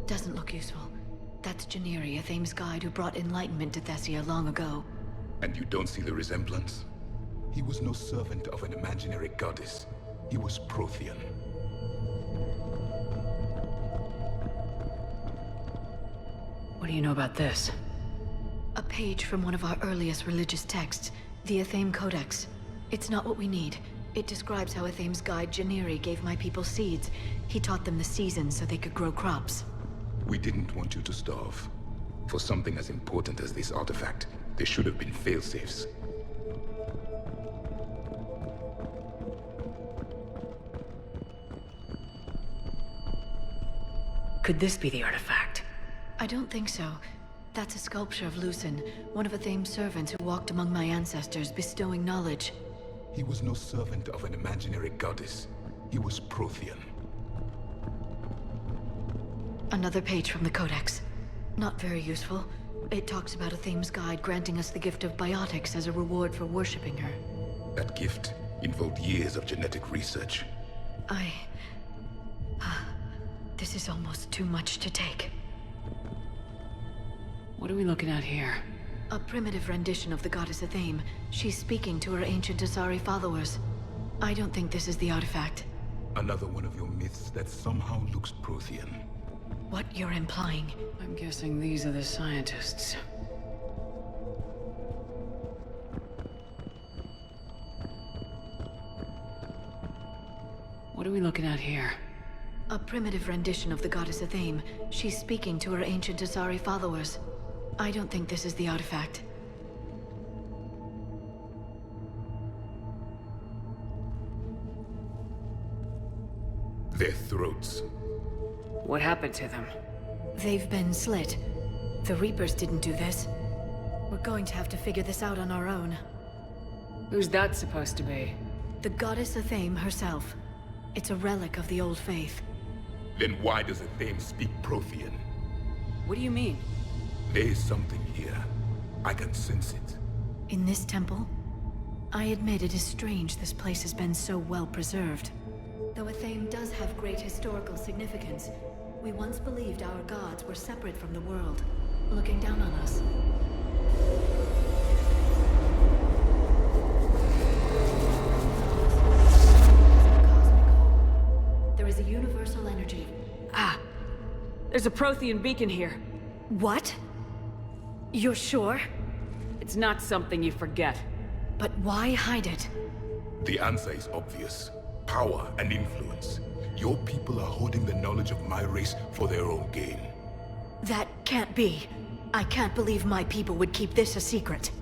Doesn't look useful. That's Janiri, Athame's guide who brought enlightenment to Thesia long ago. And you don't see the resemblance? He was no servant of an imaginary goddess. He was Prothean. What do you know about this? A page from one of our earliest religious texts, the Athame Codex. It's not what we need. It describes how Athame's guide Janiri gave my people seeds. He taught them the seasons so they could grow crops. We didn't want you to starve. For something as important as this artifact, there should have been failsafes. Could this be the artifact? I don't think so. That's a sculpture of Lucen, one of Athame's servants who walked among my ancestors, bestowing knowledge. He was no servant of an imaginary goddess. He was Prothean. Another page from the Codex. Not very useful. It talks about Athame's guide granting us the gift of biotics as a reward for worshipping her. That gift involved years of genetic research. This is almost too much to take. What are we looking at here? A primitive rendition of the goddess Athame. She's speaking to her ancient Asari followers. I don't think this is the artifact. Another one of your myths that somehow looks Prothean. What you're implying? I'm guessing these are the scientists. What are we looking at here? A primitive rendition of the goddess Athame. She's speaking to her ancient Asari followers. I don't think this is the artifact. Their throats. What happened to them? They've been slit. The Reapers didn't do this. We're going to have to figure this out on our own. Who's that supposed to be? The goddess Athame herself. It's a relic of the old faith. Then why does Athame speak Prothean? What do you mean? There is something here. I can sense it. In this temple? I admit it is strange this place has been so well preserved. Though Athame does have great historical significance, we once believed our gods were separate from the world, looking down on us. There is a universal energy. Ah! There's a Prothean beacon here. What? You're sure? It's not something you forget. But why hide it? The answer is obvious. Power and influence. Your people are holding the knowledge of my race for their own gain. That can't be. I can't believe my people would keep this a secret.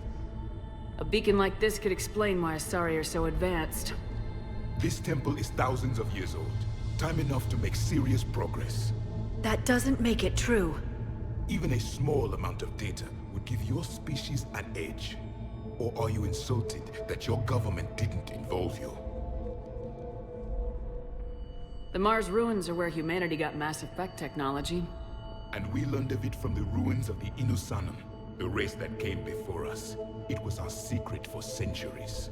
A beacon like this could explain why Asari are so advanced. This temple is thousands of years old. Time enough to make serious progress. That doesn't make it true. Even a small amount of data would give your species an edge. Or are you insulted that your government didn't involve you? The Mars ruins are where humanity got Mass Effect technology. And we learned of it from the ruins of the Inusanum, the race that came before us. It was our secret for centuries.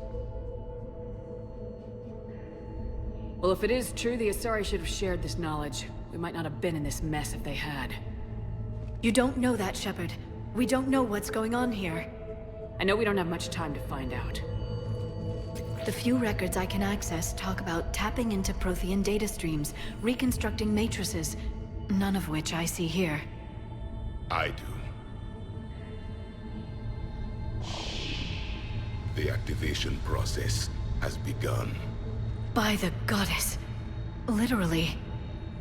Well, if it is true, the Asari should have shared this knowledge. We might not have been in this mess if they had. You don't know that, Shepard. We don't know what's going on here. I know we don't have much time to find out. The few records I can access talk about tapping into Prothean data streams, reconstructing matrices, none of which I see here. I do. The activation process has begun. By the goddess. Literally.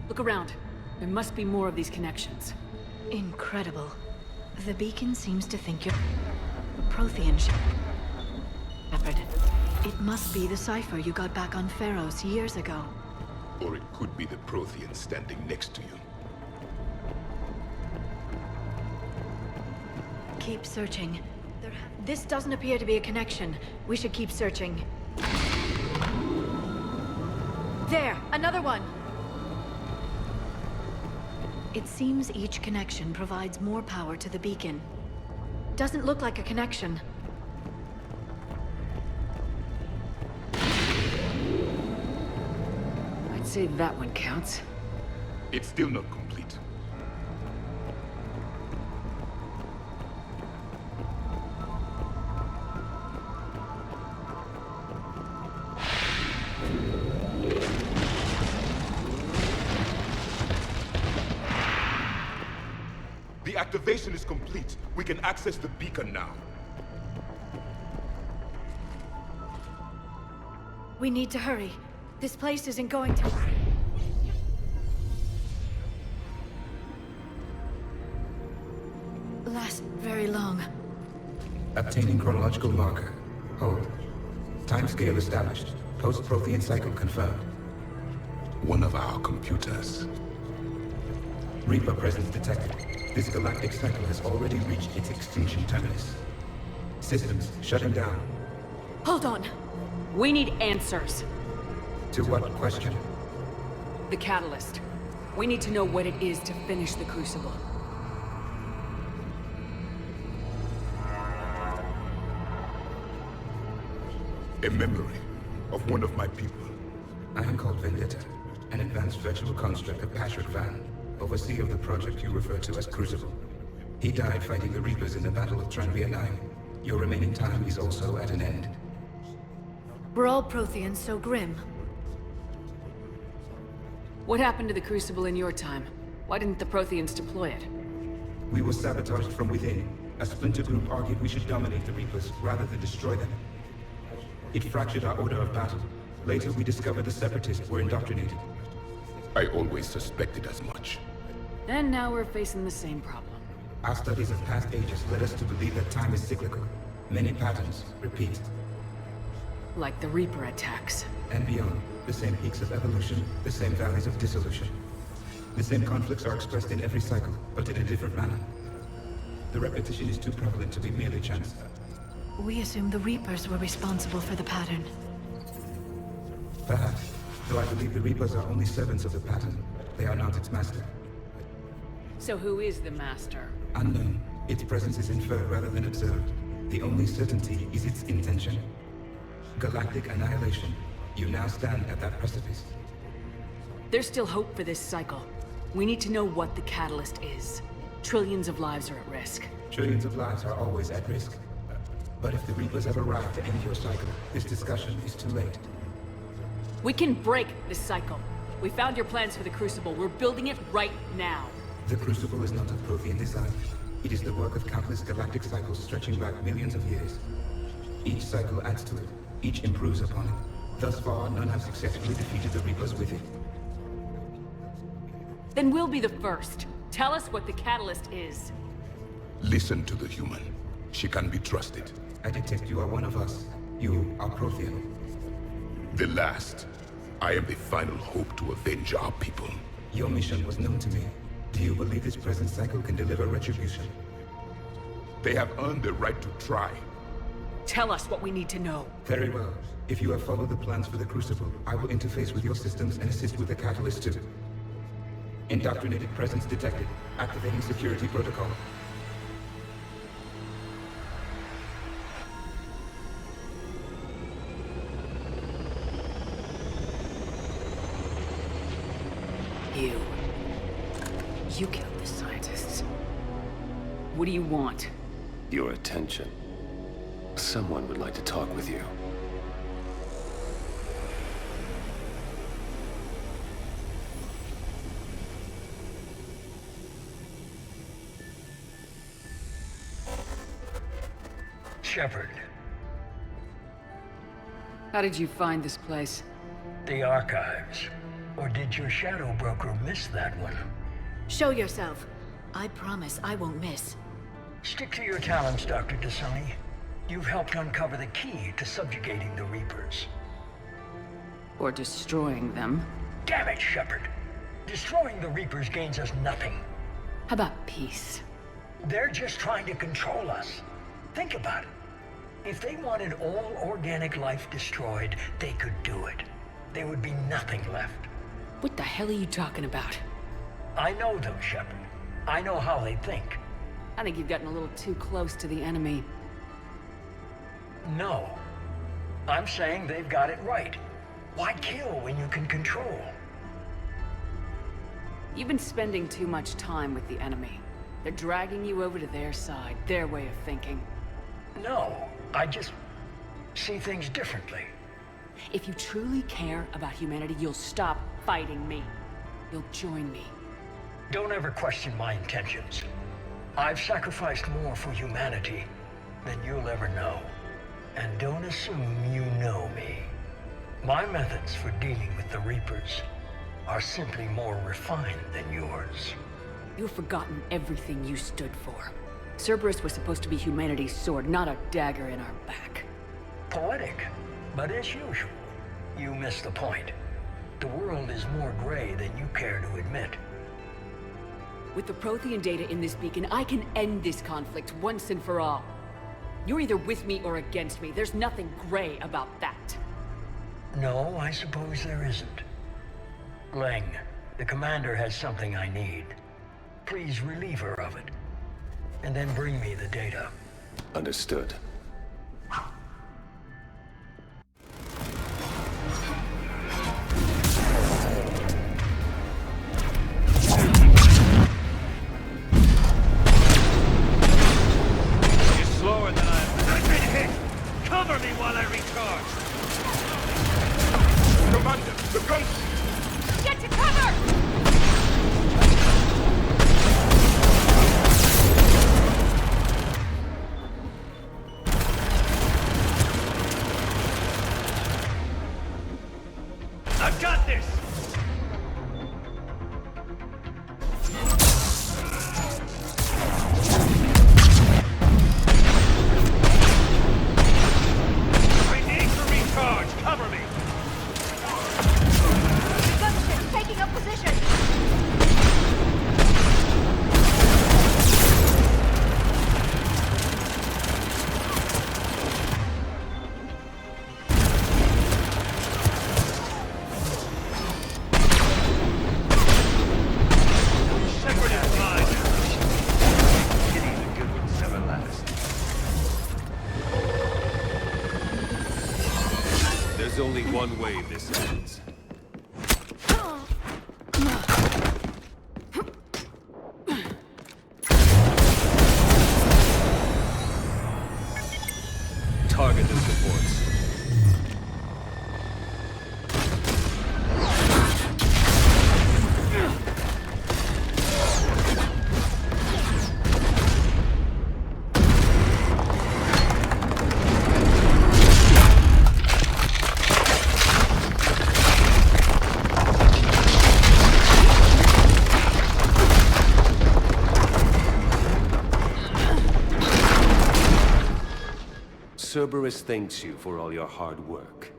Look around. There must be more of these connections. Incredible. The beacon seems to think you're a Prothean, Shepard. It must be the cipher you got back on Pharaohs years ago. Or it could be the Prothean standing next to you. Keep searching. This doesn't appear to be a connection. We should keep searching. There! Another one! It seems each connection provides more power to the beacon. Doesn't look like a connection. I'd say that one counts. It's still not complete. The activation is complete. We can access the beacon now. We need to hurry. This place isn't going to... last very long. Obtaining chronological marker. Hold. Timescale established. Post-Prothean cycle confirmed. One of our computers. Reaper presence detected. This galactic cycle has already reached its extinction terminus. Systems shutting down. Hold on. We need answers. To what question? The catalyst. We need to know what it is to finish the Crucible. A memory of one of my people. I am called Vendetta, an advanced virtual construct of Patrick Van, overseer of the project you refer to as Crucible. He died fighting the Reapers in the Battle of Tranvia 9. Your remaining time is also at an end. We're all Protheans, so grim. What happened to the Crucible in your time? Why didn't the Protheans deploy it? We were sabotaged from within. A splinter group argued we should dominate the Reapers rather than destroy them. It fractured our order of battle. Later, we discovered the Separatists were indoctrinated. I always suspected as much. And now we're facing the same problem. Our studies of past ages led us to believe that time is cyclical. Many patterns repeat. Like the Reaper attacks. And beyond, the same peaks of evolution, the same valleys of dissolution. The same conflicts are expressed in every cycle, but in a different manner. The repetition is too prevalent to be merely chance. We assumed the Reapers were responsible for the pattern. Perhaps, though I believe the Reapers are only servants of the pattern. They are not its master. So who is the master? Unknown. Its presence is inferred rather than observed. The only certainty is its intention. Galactic annihilation. You now stand at that precipice. There's still hope for this cycle. We need to know what the catalyst is. Trillions of lives are at risk. Trillions of lives are always at risk. But if the Reapers have arrived to end your cycle, this discussion is too late. We can break this cycle. We found your plans for the Crucible. We're building it right now. The Crucible is not of Prothean design. It is the work of countless galactic cycles stretching back millions of years. Each cycle adds to it. Each improves upon it. Thus far, none have successfully defeated the Reapers with it. Then we'll be the first. Tell us what the catalyst is. Listen to the human. She can be trusted. I detect you are one of us. You are Prothean. The last. I am the final hope to avenge our people. Your mission was known to me. Do you believe this present cycle can deliver retribution? They have earned the right to try. Tell us what we need to know. Very well. If you have followed the plans for the Crucible, I will interface with your systems and assist with the catalyst too. Indoctrinated presence detected. Activating security protocol. You killed the scientists. What do you want? Your attention. Someone would like to talk with you. Shepard. How did you find this place? The archives. Or did your shadow broker miss that one? Show yourself. I promise I won't miss. Stick to your talents, Dr. Dasani. You've helped uncover the key to subjugating the Reapers. Or destroying them. Damn it, Shepard. Destroying the Reapers gains us nothing. How about peace? They're just trying to control us. Think about it. If they wanted all organic life destroyed, they could do it. There would be nothing left. What the hell are you talking about? I know them, Shepard. I know how they think. I think you've gotten a little too close to the enemy. No. I'm saying they've got it right. Why kill when you can control? You've been spending too much time with the enemy. They're dragging you over to their side, their way of thinking. No, I just see things differently. If you truly care about humanity, you'll stop fighting me. You'll join me. Don't ever question my intentions. I've sacrificed more for humanity than you'll ever know. And don't assume you know me. My methods for dealing with the Reapers are simply more refined than yours. You've forgotten everything you stood for. Cerberus was supposed to be humanity's sword, not a dagger in our back. Poetic, but as usual, you miss the point. The world is more gray than you care to admit. With the Prothean data in this beacon, I can end this conflict once and for all. You're either with me or against me. There's nothing gray about that. No, I suppose there isn't. Leng, the commander has something I need. Please relieve her of it. And then bring me the data. Understood. Slower than I've been hit! Cover me while I recharge! Commander, the guns! Get to cover! I've got this! Cover me! Gunship taking up position! Shepard is mine! Pity the good ones never last. There's only one way this ends. Target the supports. Cerberus thanks you for all your hard work.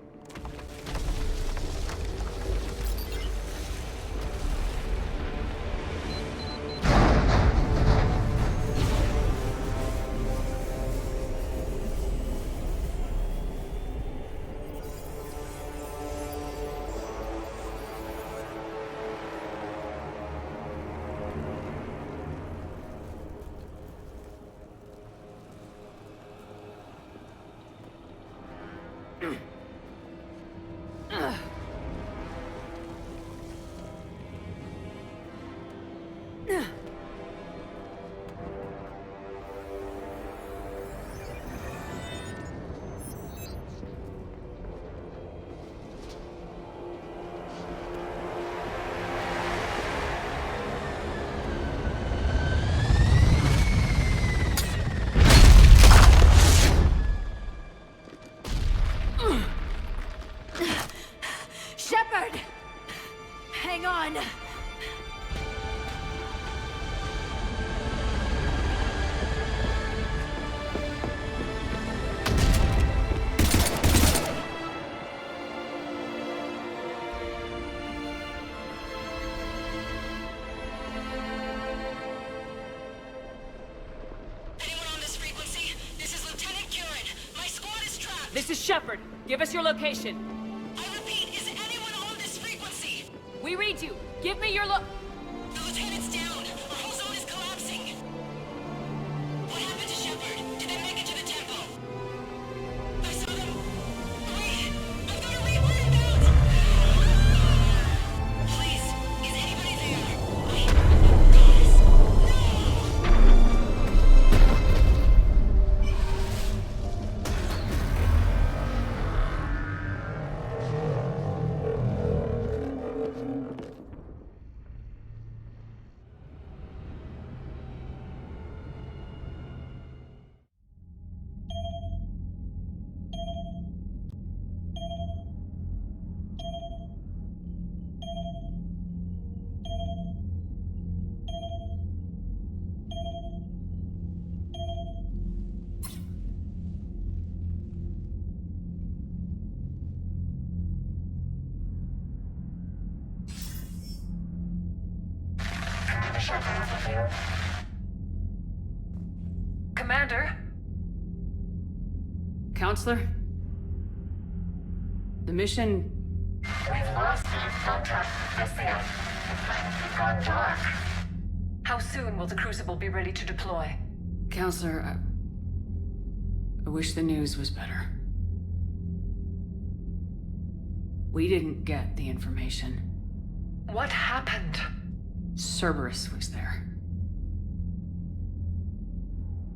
Shepard! Hang on! This is Shepard. Give us your location. I repeat, is anyone on this frequency? We read you. Give me your The lieutenant's down. Our whole zone is collapsing. What happened to Shepard? Did they make it to the temple? I saw them. Wait, I've got a reaper inbound. Please, is anybody there? Guys, Commander? Counselor? The mission... We've lost the contact with Thesia. It's gone dark. How soon will the Crucible be ready to deploy? Counselor, I wish the news was better. We didn't get the information. What happened? Cerberus was there.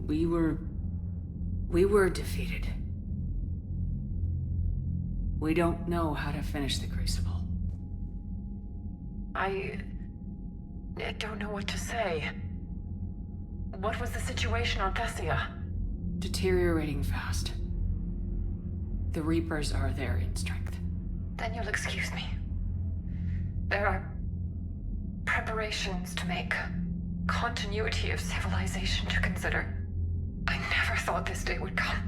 We were defeated. We don't know how to finish the Crucible. I don't know what to say. What was the situation on Thesia? Deteriorating fast. The Reapers are there in strength. Then you'll excuse me. There are preparations to make, continuity of civilization to consider. I never thought this day would come.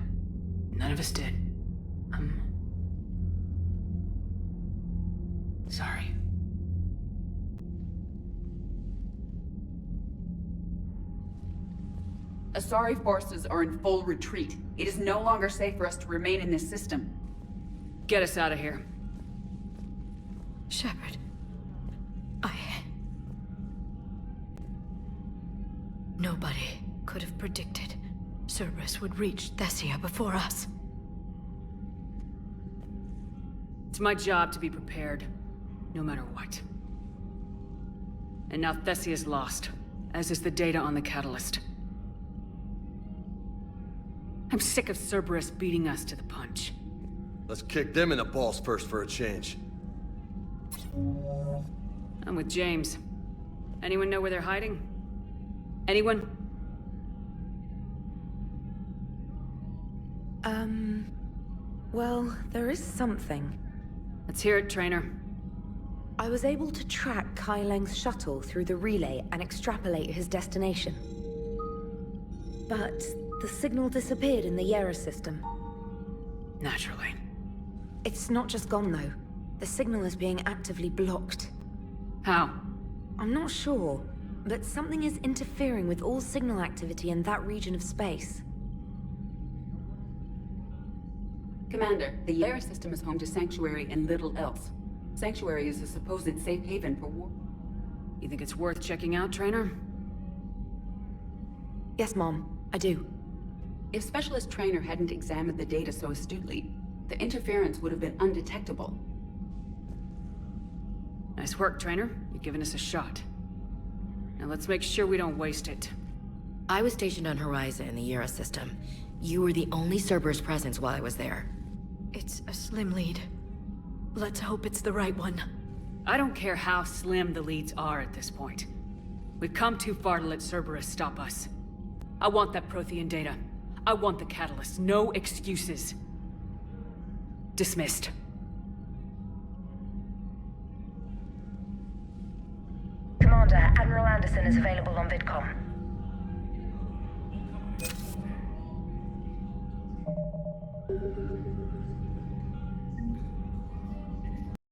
None of us did. Sorry. Asari forces are in full retreat. It is no longer safe for us to remain in this system. Get us out of here. Shepard, Nobody could have predicted Cerberus would reach Thesia before us. It's my job to be prepared, no matter what. And now Thesia's lost, as is the data on the catalyst. I'm sick of Cerberus beating us to the punch. Let's kick them in the balls first for a change. I'm with James. Anyone know where they're hiding? Anyone? Well, there is something. Let's hear it, Trainer. I was able to track Kai Leng's shuttle through the relay and extrapolate his destination. But the signal disappeared in the Yera system. Naturally. It's not just gone, though. The signal is being actively blocked. How? I'm not sure, but something is interfering with all signal activity in that region of space. Commander, the Yera system is home to Sanctuary and little else. Sanctuary is a supposed safe haven for war. You think it's worth checking out, Trainer? Yes, Mom, I do. If Specialist Trainer hadn't examined the data so astutely, the interference would have been undetectable. Nice work, Trainer. You've given us a shot. Now let's make sure we don't waste it. I was stationed on Horizon in the Yera system. You were the only Cerberus presence while I was there. It's a slim lead. Let's hope it's the right one. I don't care how slim the leads are at this point. We've come too far to let Cerberus stop us. I want that Prothean data. I want the catalyst. No excuses. Dismissed. Commander, Admiral Anderson is available on VidCom.